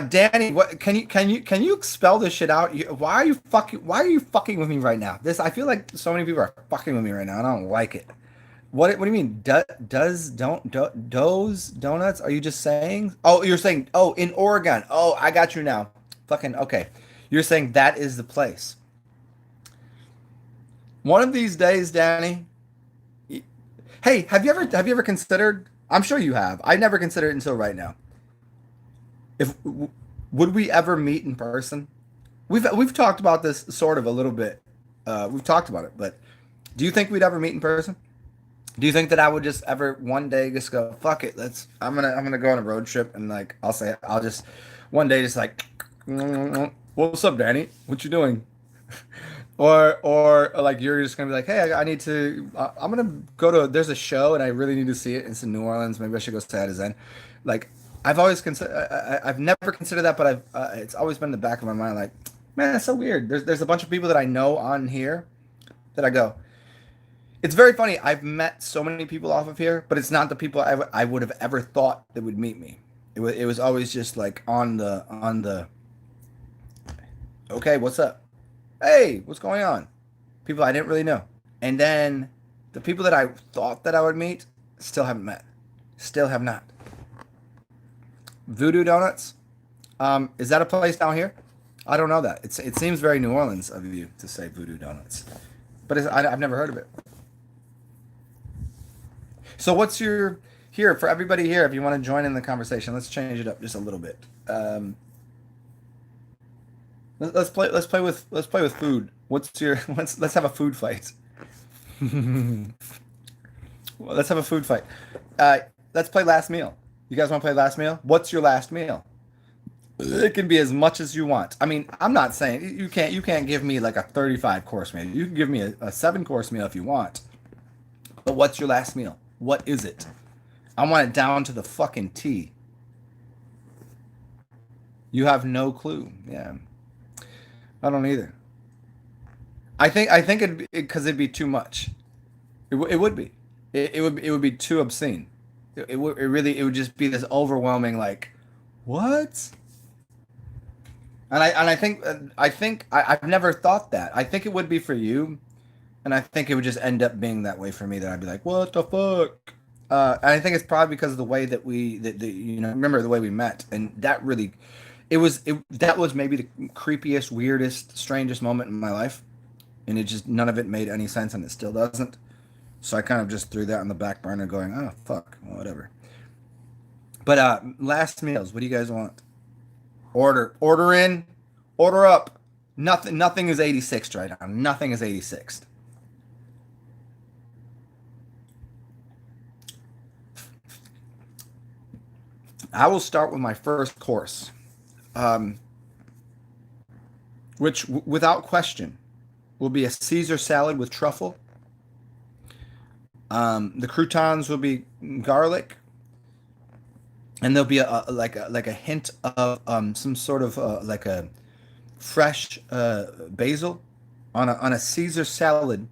Danny, what can you spell this shit out? Why are you fucking with me right now? This I feel like so many people are fucking with me right now. I don't like it. What do you mean? Does donuts? Are you just saying? Oh, you're saying, oh, in Oregon. Oh, I got you now. Fucking okay. You're saying that is the place. One of these days, Danny. Hey, have you ever considered? I'm sure you have. I never considered it until right now. If would we ever meet in person? We've talked about this sort of a little bit. We've talked about it, but do you think we'd ever meet in person? Do you think that I would just ever one day just go, fuck it, let's I'm gonna go on a road trip and like I'll just one day just like what's up, Danny? What you doing? Or like you're just gonna be like, hey, I need to I'm gonna go to there's a show and I really need to see it. It's in New Orleans. Maybe I should go say hi to Zen. Like I've always considered I've never considered that, but I've it's always been in the back of my mind like, man, that's so weird. There's a bunch of people that I know on here that I go. It's very funny. I've met so many people off of here, but it's not the people I would have ever thought that would meet me. It was always just like on the okay, what's up? Hey, what's going on? People I didn't really know. And then the people that I thought that I would meet still haven't met. Still have not. Voodoo Donuts. Is that a place down here? I don't know that. It seems very New Orleans of you to say Voodoo Donuts, but I've never heard of it. So what's your here for everybody here? If you want to join in the conversation, let's change it up just a little bit. Let's play with food. What's your let's have a food fight. Well, let's have a food fight. Uh, let's play last meal. You guys want to play last meal? What's your last meal? It can be as much as you want. I mean, I'm not saying you can't give me like a 35 course meal. You can give me a 7 course meal if you want. But what's your last meal? What is it? I want it down to the fucking T. You have no clue. Yeah, I don't either. I think it because it'd be too much. It would be. It would be too obscene. It would just be this overwhelming like what? I've never thought that. I think it would be for you, and I think it would just end up being that way for me. That I'd be like, what the fuck? And I think it's probably because of the way that remember the way we met, and that really, that was maybe the creepiest, weirdest, strangest moment in my life, and it just none of it made any sense, and it still doesn't. So I kind of just threw that on the back burner, going, oh fuck, well, whatever. But last meals, what do you guys want? Order in, order up. Nothing is 86th right now. Nothing is 86th. I will start with my first course, um, which without question will be a Caesar salad with truffle. The croutons will be garlic, and there'll be like a hint of some sort of like a fresh basil on a Caesar salad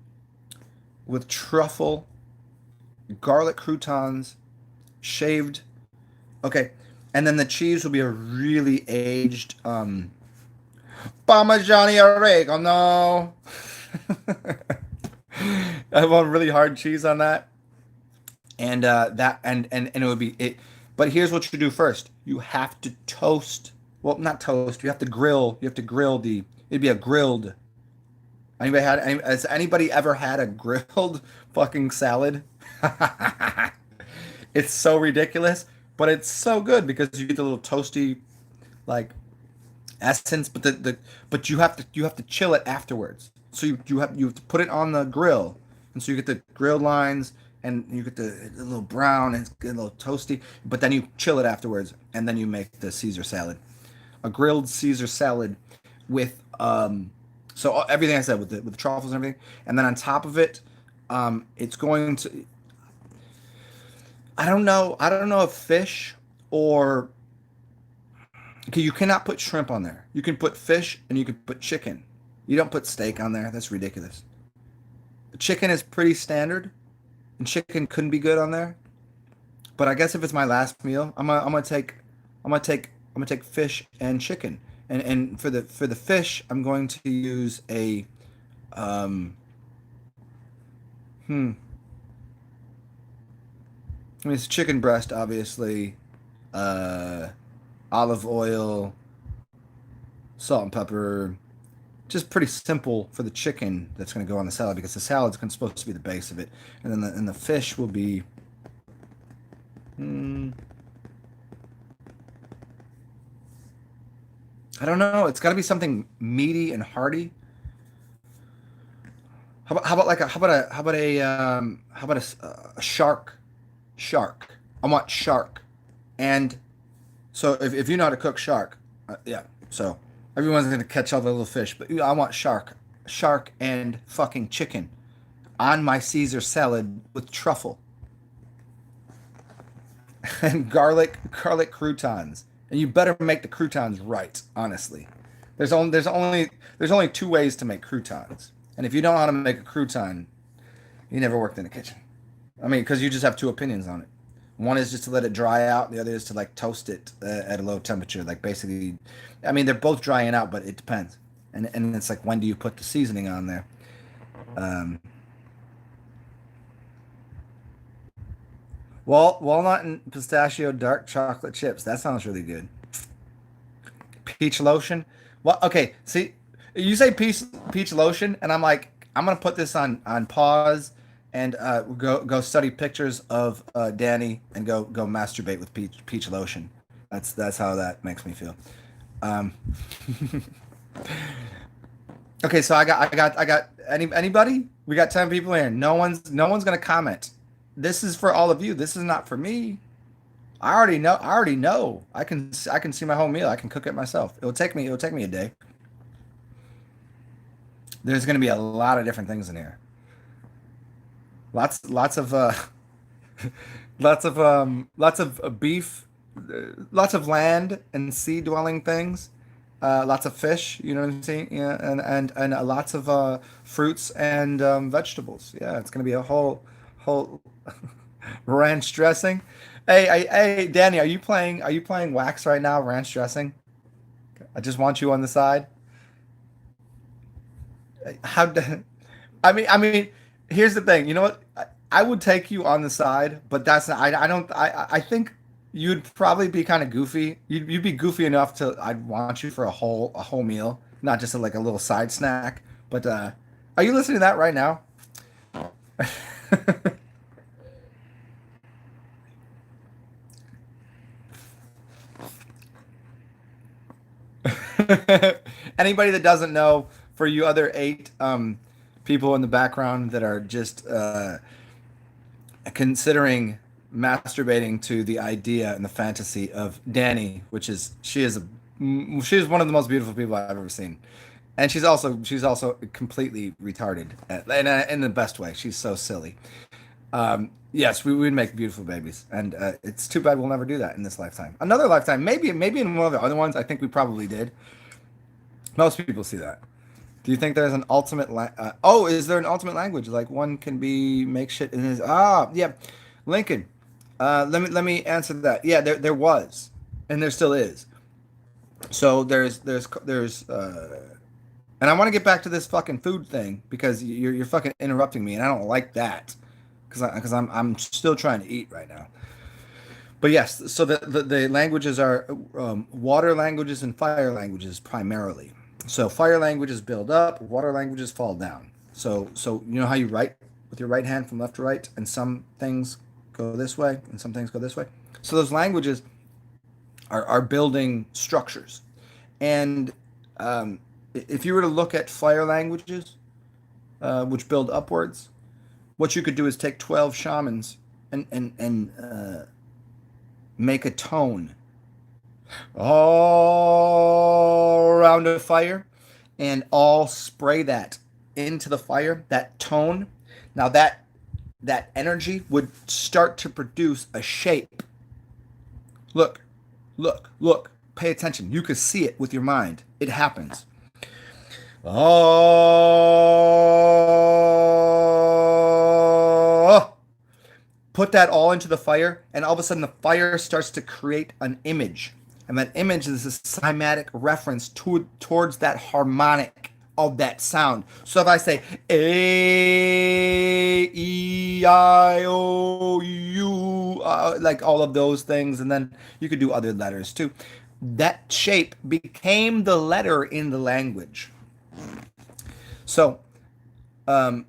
with truffle, garlic croutons, shaved. Okay, and then the cheese will be a really aged Parmigiani oregano. I want really hard cheese on that, and that and it would be it. But here's what you do first: you have to toast. Well, not toast. You have to grill. You have to grill the. It'd be a grilled. Has anybody ever had a grilled fucking salad? It's so ridiculous, but it's so good because you get the little toasty like essence, but but you have to chill it afterwards. So you have to put it on the grill, and so you get the grilled lines, and you get the little brown and it's a little toasty. But then you chill it afterwards, and then you make the Caesar salad, a grilled Caesar salad with so everything I said with the truffles and everything, and then on top of it, it's going to I don't know if fish or okay, you cannot put shrimp on there. You can put fish and you can put chicken. You don't put steak on there. That's ridiculous. Chicken is pretty standard, and chicken couldn't be good on there. But I guess if it's my last meal, I'm gonna take I'm gonna take fish and chicken. And for the fish, I'm going to use a um hmm. I mean, it's chicken breast, obviously. Uh, Olive oil, salt and pepper. Just pretty simple for the chicken that's going to go on the salad because the salad's supposed to be the base of it, and then the fish will be. Hmm, I don't know. It's got to be something meaty and hearty. How about like a how about a shark? Shark. I want shark. And so if you know how to cook shark, yeah. So everyone's gonna catch all the little fish, but I want shark, shark and fucking chicken on my Caesar salad with truffle and garlic croutons. And you better make the croutons right, honestly. There's only two ways to make croutons. And if you don't know how to make a crouton, you never worked in the kitchen. I mean, because you just have two opinions on it. One is just to let it dry out. The other is to like toast it at a low temperature. Like basically, I mean, they're both drying out, but it depends. And it's like when do you put the seasoning on there? Um, walnut and pistachio dark chocolate chips. That sounds really good. Peach lotion. Well, okay. See, you say peach lotion, and I'm like, I'm gonna put this on pause and go study pictures of Danny and go masturbate with peach lotion. That's how that makes me feel. Um, okay, so I got anybody? We got 10 people here. No one's gonna comment. This is for all of you. This is not for me. I already know. I already know. I can see my whole meal. I can cook it myself. It'll take me a day. There's gonna be a lot of different things in here. Lots of lots of beef, lots of land and sea dwelling things, lots of fish. You know what I'm saying? Yeah, and lots of fruits and vegetables. Yeah, it's gonna be a whole ranch dressing. Hey, Danny, are you playing wax right now? Ranch dressing. I just want you on the side. How? I mean, here's the thing. You know what? I would take you on the side, but that's not, I don't. I think you'd probably be kind of goofy. You'd be goofy enough to. I'd want you for a whole meal, not just like a little side snack. But are you listening to that right now? Anybody that doesn't know, for you other eight people in the background that are just considering masturbating to the idea and the fantasy of Danny, which is she is one of the most beautiful people I've ever seen, and she's also completely retarded in the best way. She's so silly. Yes, we would make beautiful babies, and it's too bad we'll never do that in this lifetime. Another lifetime, maybe in one of the other ones. I think we probably did. Most people see that. Do you think there's an ultimate oh, is there an ultimate language? Like one can be make shit in his yeah. Lincoln. Let me answer that. Yeah, there was. And there still is. So and I want to get back to this fucking food thing because you're fucking interrupting me and I don't like that. Because I'm still trying to eat right now. But yes, so the languages are water languages and fire languages primarily. So fire languages build up, water languages fall down. So you know how you write with your right hand from left to right, and some things go this way and some things go this way. So those languages are building structures. And if you were to look at fire languages, which build upwards, what you could do is take 12 shamans and make a tone all around a fire and all spray that into the fire, that tone. Now that energy would start to produce a shape. Look, look, pay attention. You could see it with your mind. It happens. Oh, put that all into the fire, and all of a sudden the fire starts to create an image. And that image is a cymatic reference towards that harmonic of that sound. So if I say A, E, I, O, U, like all of those things, and then you could do other letters too. That shape became the letter in the language. So, um,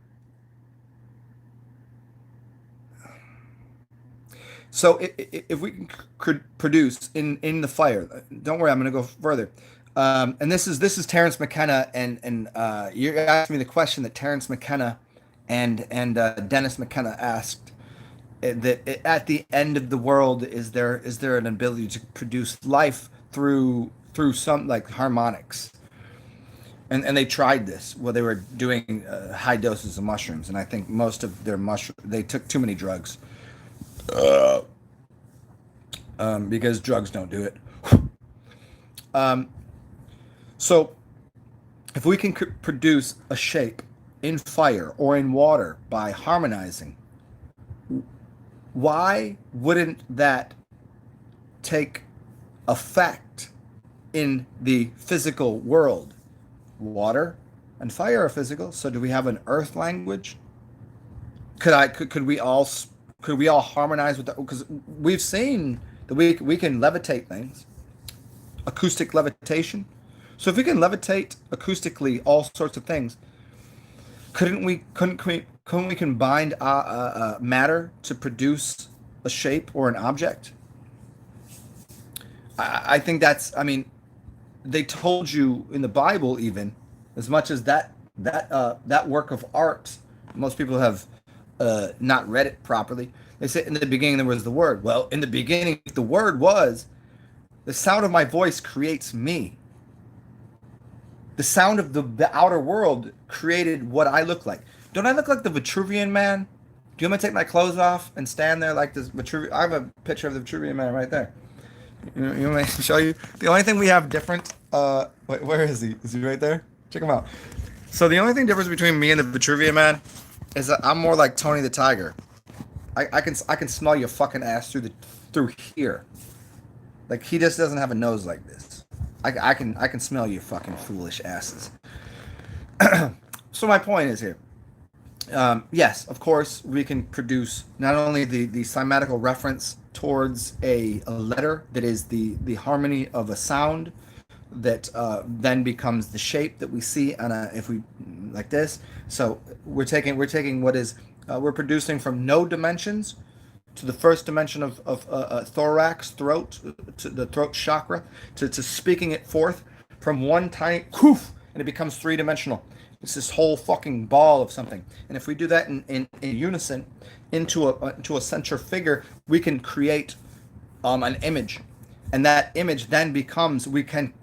if we could produce in the fire, don't worry, I'm going to go further. And this is Terence McKenna, and you asked me the question that Terence McKenna and Dennis McKenna asked. That at the end of the world, is there an ability to produce life through some like harmonics? And they tried this. Well, they were doing high doses of mushrooms, and I think most of their they took too many drugs. Because drugs don't do it. Um, so, if we can produce a shape in fire or in water by harmonizing, why wouldn't that take effect in the physical world? Water and fire are physical. So, do we have an earth language? Could we all harmonize with that? Because we've seen that we can levitate things, acoustic levitation. So if we can levitate acoustically all sorts of things, couldn't we combine matter to produce a shape or an object? I think that's. I mean, they told you in the Bible even as much as that work of art. Most people have not read it properly. They say in the beginning there was the Word. Well, in the beginning the Word was. The sound of my voice creates me. The sound of the outer world created what I look like. Don't I look like the Vitruvian Man? Do you want me to take my clothes off and stand there like this Vitruvian? I have a picture of the Vitruvian Man right there. You want me to show you? The only thing we have different. Where is he? Is he right there? Check him out. So the only thing difference between me and the Vitruvian Man is that I'm more like Tony the Tiger. I can smell your fucking ass through here. Like he just doesn't have a nose like this. I can smell your fucking foolish asses. So my point is here. Yes, of course, we can produce not only the cymatical reference towards a letter that is the harmony of a sound that then becomes the shape that we see on if we like this. So we're taking what is we're producing from no dimensions to the first dimension of thorax, throat, to the throat chakra, to speaking it forth from one tiny poof, and it becomes three-dimensional. It's this whole fucking ball of something. And if we do that in unison into a central figure, we can create an image. And that image then becomes we can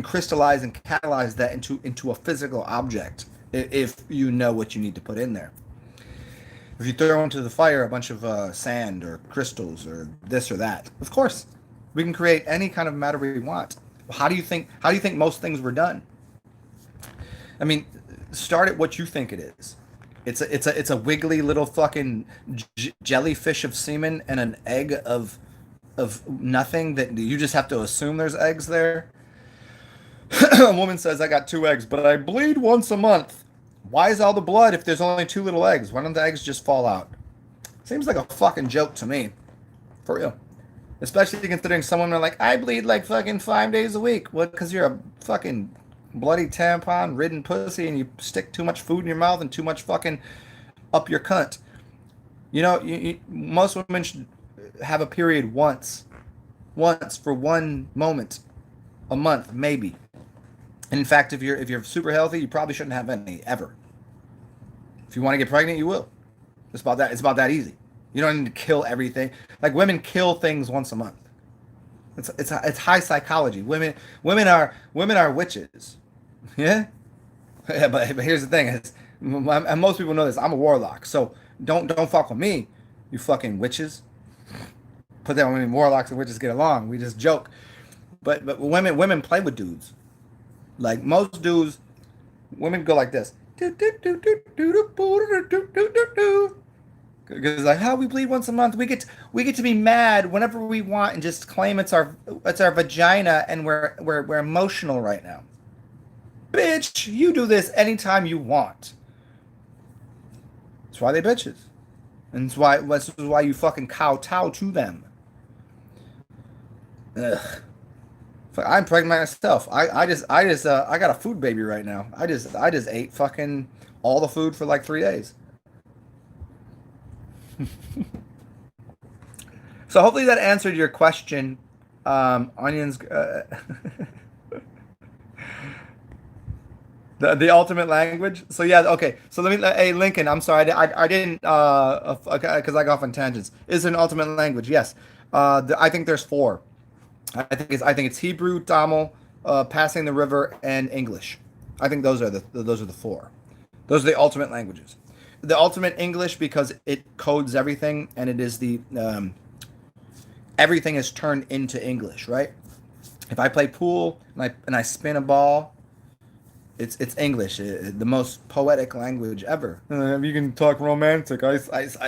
crystallize and catalyze that into a physical object if you know what you need to put in there. If you throw into the fire a bunch of sand or crystals or this or that, of course, we can create any kind of matter we want. How do you think most things were done? I mean, start at what you think it is. It's a wiggly little fucking jellyfish of semen and an egg of nothing that you just have to assume there's eggs there. A woman says, I got 2 eggs, but I bleed once a month. Why is all the blood if there's only 2 little eggs? Why don't the eggs just fall out? Seems like a fucking joke to me. For real. Especially considering someone are like, I bleed like fucking 5 days a week. What? Because you're a fucking bloody tampon ridden pussy and you stick too much food in your mouth and too much fucking up your cunt. You know, most women should have a period once for 1 moment a month, maybe. And in fact, if you're super healthy, you probably shouldn't have any ever. If you want to get pregnant, you will. It's about that easy. You don't need to kill everything. Like women kill things once a month. It's high psychology. Women are witches. Yeah. Yeah, but here's the thing: and most people know this. I'm a warlock, so don't fuck with me, you fucking witches. Put that when warlocks and witches get along. We just joke. But women play with dudes. Like most dudes, women go like this. Because like, how we bleed once a month, we get to be mad whenever we want and just claim it's our vagina, and we're emotional right now. Bitch, you do this anytime you want. That's why they bitches. And that's why you fucking kowtow to them. Ugh. I'm pregnant myself. I got a food baby right now. I just ate fucking all the food for like 3 days. So hopefully that answered your question. Onions. The ultimate language. So yeah, okay. So let me. Hey, Lincoln. I'm sorry. I didn't. Because I got off on tangents. Is it an ultimate language? Yes. I think there's four. I think it's Hebrew, Tamil, passing the river, and English. I think those are the four. Those are the ultimate languages. The ultimate English because it codes everything, and it is the everything is turned into English, right? If I play pool and I spin a ball, it's English, the most poetic language ever. You can talk romantic. I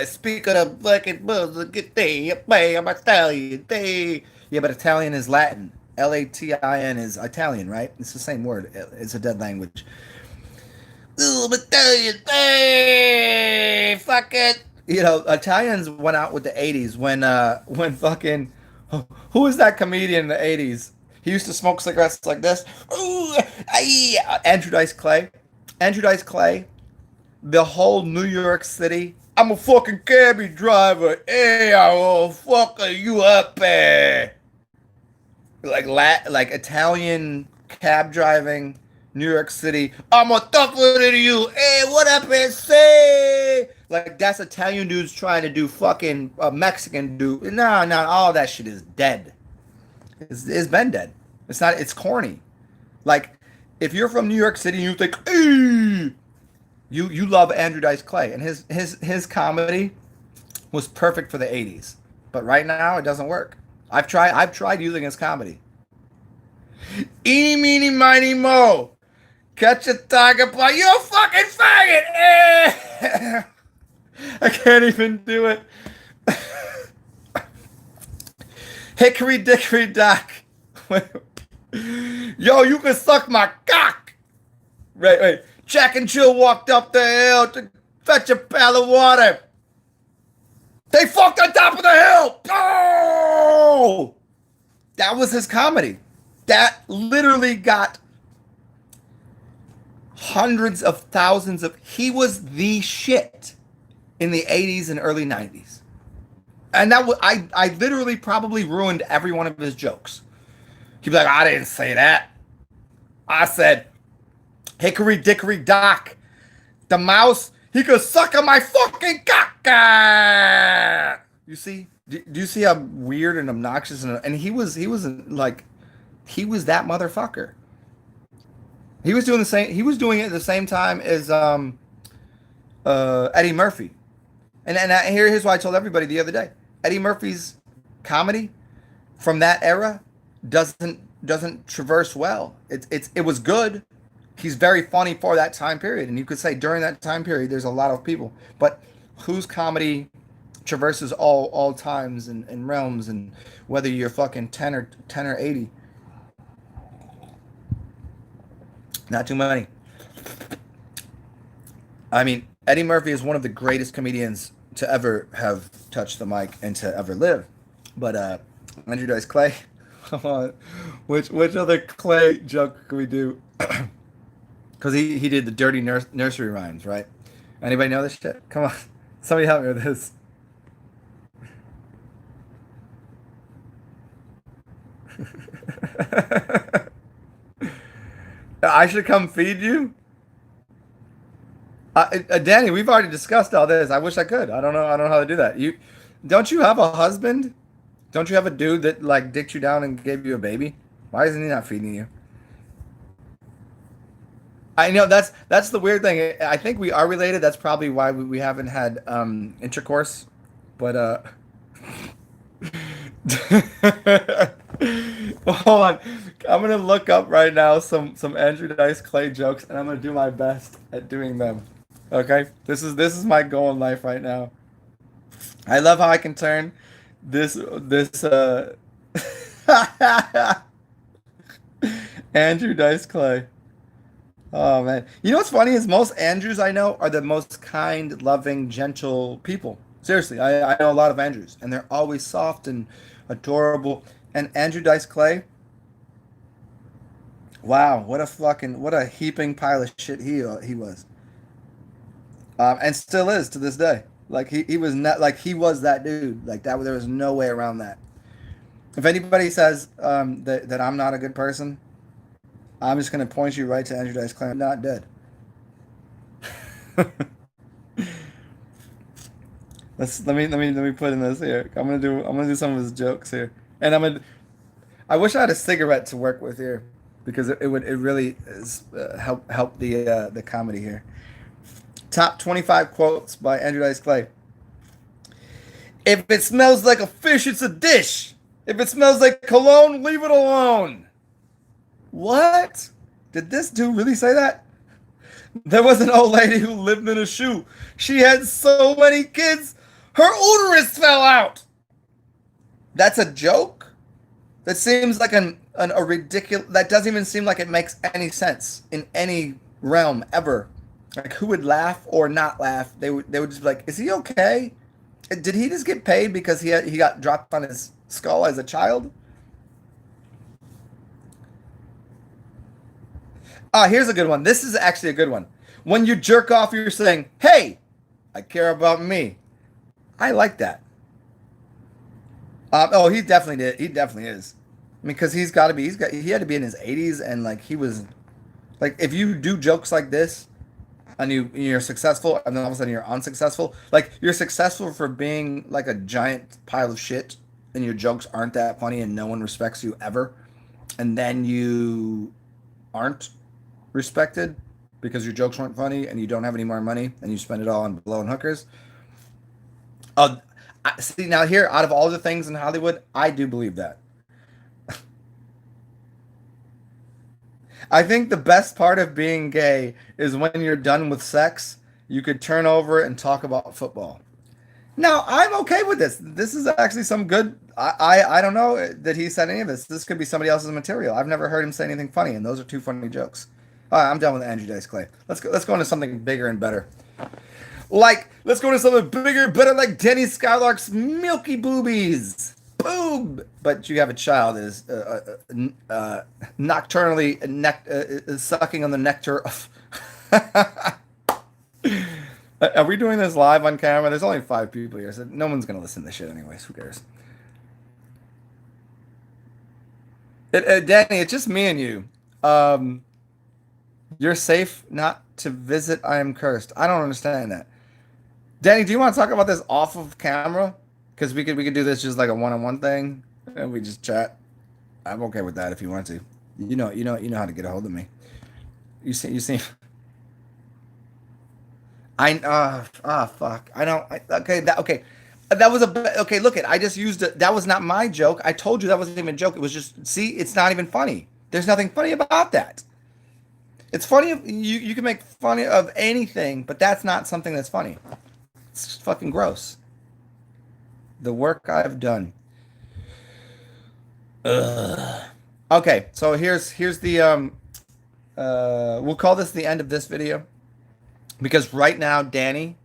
speak of the fucking good day. I'm Italian. Day. Yeah, but Italian is Latin. Latin is Italian, right? It's the same word. It's a dead language. Ooh, Italian. Hey, fuck it. Italians went out with the '80s when fucking who was that comedian in the '80s? He used to smoke cigarettes like this. Ooh, Andrew Dice Clay. Andrew Dice Clay. The whole New York City. I'm a fucking cabbie driver. Hey, I will fuck you up. Like Italian cab driving, New York City. I'm a tougher than you. Hey, what up, say? Like that's Italian dudes trying to do fucking Mexican dude. No, all that shit is dead. It's been dead. It's not. It's corny. Like if you're from New York City and you think, hey, you love Andrew Dice Clay, and his comedy was perfect for the '80s, but right now it doesn't work. I've tried using his comedy. Eeny, meeny, miny, mo. Catch a tiger by you fucking faggot. I can't even do it. Hickory dickory dock. Yo, you can suck my cock. Right. Jack and Jill walked up the hill to fetch a pail of water. They fucked on top of the hill. Oh! That was his comedy. That literally got hundreds of thousands of. He was the shit in the '80s and early '90s, and that was I literally probably ruined every one of his jokes. He'd be like, I didn't say that. I said, hickory dickory dock. The mouse, he could suck on my fucking cock. You see? Do you see how weird and obnoxious and he was like he was that motherfucker. He was doing the same. He was doing it at the same time as Eddie Murphy. And here's why I told everybody the other day. Eddie Murphy's comedy from that era doesn't traverse well. It was good. He's very funny for that time period, and you could say during that time period there's a lot of people. But whose comedy traverses all times and realms, and whether you're fucking 10 or 80, not too many. I mean, Eddie Murphy is one of the greatest comedians to ever have touched the mic and to ever live. But Andrew Dice Clay, come on, which other Clay joke can we do? Because he did the dirty nursery rhymes, right? Anybody know this shit? Come on, somebody help me with this. I should come feed you. Danny, we've already discussed all this. I wish I could. I don't know how to do that. Don't you have a husband? Don't you have a dude that like dicked you down and gave you a baby? Why isn't he not feeding you? I know that's the weird thing. I think we are related. That's probably why we haven't had intercourse. But hold on, I'm gonna look up right now some Andrew Dice Clay jokes, and I'm gonna do my best at doing them. Okay, this is my goal in life right now. I love how I can turn this Andrew Dice Clay. Oh man. You know what's funny is most Andrews I know are the most kind, loving, gentle people. Seriously, I know a lot of Andrews and they're always soft and adorable. And Andrew Dice Clay, wow, what a heaping pile of shit he was. And still is to this day. Like he was not like he was that dude. Like that there was no way around that. If anybody says that I'm not a good person, I'm just gonna point you right to Andrew Dice Clay. I'm not dead. Let me put in this here. I'm gonna do some of his jokes here, and I wish I had a cigarette to work with here, because it really is, help the comedy here. Top 25 quotes by Andrew Dice Clay. If it smells like a fish, it's a dish. If it smells like cologne, leave it alone. What? Did this dude really say that? There was an old lady who lived in a shoe. She had so many kids, her uterus fell out. That's a joke? That seems like a ridiculous. That doesn't even seem like it makes any sense in any realm ever. Like, who would laugh or not laugh? They would just be like, "Is he okay? Did he just get paid because he got dropped on his skull as a child?" Ah, here's a good one. This is actually a good one. When you jerk off, you're saying, "Hey, I care about me." I like that. Oh, he definitely did. He definitely is. I mean, because he's got to be. He had to be in his 80s, and like he was, like, if you do jokes like this and you're successful, and then all of a sudden you're unsuccessful. Like, you're successful for being like a giant pile of shit, and your jokes aren't that funny, and no one respects you ever, and then you aren't respected because your jokes weren't funny, and you don't have any more money, and you spend it all on blowing hookers. Uh, See, now here, out of all the things in Hollywood, I do believe that. I think the best part of being gay is when you're done with sex, you could turn over and talk about football. Now, I'm okay with this. This is actually some good. I don't know that he said any of this. This could be somebody else's material. I've never heard him say anything funny, and those are two funny jokes. All right, I'm done with Andrew Dice Clay. Let's go into something bigger and better. Like, let's go into something bigger, better, like Denny Skylark's Milky Boobies. Boom! But you have a child that is nocturnally sucking on the nectar of. Are we doing this live on camera? There's only 5 people here, so no one's gonna listen to this shit anyways. Who cares? Danny, it's just me and you. You're safe not to visit. I am cursed. I don't understand that. Danny, do you want to talk about this off of camera? Because we could do this just like a one-on-one thing, and we just chat. I'm okay with that if you want to. You know how to get a hold of me. You see. Fuck. I don't. Okay. That was okay. Look I just used it. That was not my joke. I told you that wasn't even a joke. It was just, see, it's not even funny. There's nothing funny about that. It's funny if you can make fun of anything, but that's not something that's funny. It's fucking gross. The work I've done. Ugh. Okay, so here's the we'll call this the end of this video, because right now, Danny,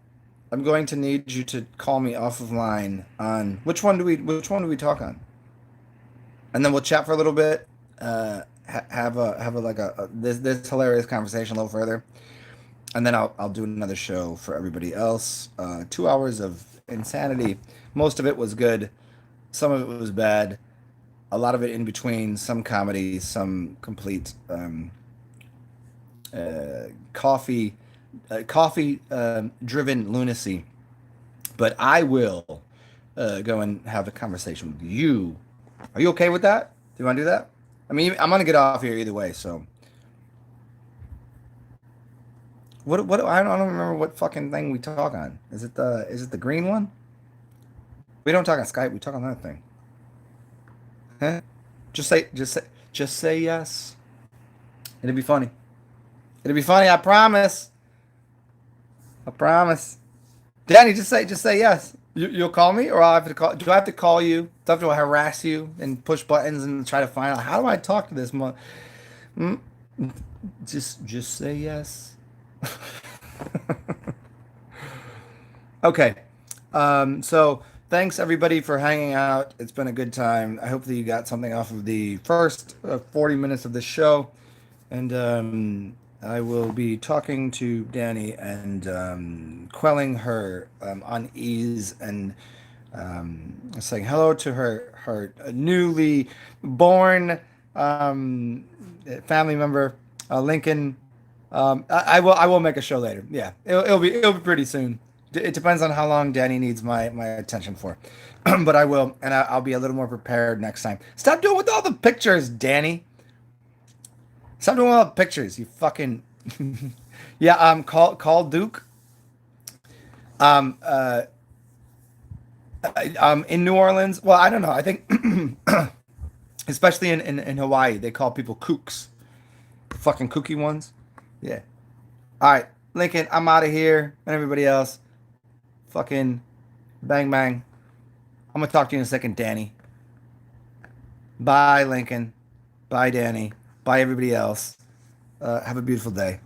I'm going to need you to call me off of line on which one do we talk on, and then we'll chat for a little bit. Have a like a this hilarious conversation a little further, and then I'll do another show for everybody else. 2 hours of insanity. Most of it was good, some of it was bad, a lot of it in between. Some comedy, some complete coffee driven lunacy. But I will go and have a conversation with you. Are you okay with that? Do you want to do that? I mean, I'm gonna get off here either way. So, what? I don't remember what fucking thing we talk on. Is it the green one? We don't talk on Skype. We talk on that thing. Huh? Just say yes. It'll be funny. It'll be funny. I promise. I promise. Danny, just say yes. You'll call me, or I'll have to call. Do I have to call you? Do I have to harass you and push buttons and try to find out how do I talk to this? Mm, just say yes. Okay. So thanks everybody for hanging out. It's been a good time. I hope that you got something off of the first 40 minutes of this show. And I will be talking to Danny and quelling her unease and saying hello to her newly born family member, Lincoln. I will make a show later. Yeah, it'll be pretty soon. It depends on how long Danny needs my attention for, but I will, and I'll be a little more prepared next time. Stop doing with all the pictures, Danny. Stop doing all the pictures, you fucking. Yeah. Call Duke. Um. Uh. In New Orleans. Well, I don't know. I think, especially in Hawaii, they call people kooks. Fucking kooky ones. Yeah. All right, Lincoln. I'm out of here, and everybody else. Fucking bang bang. I'm gonna talk to you in a second, Danny. Bye, Lincoln. Bye, Danny. Bye, everybody else. Have a beautiful day.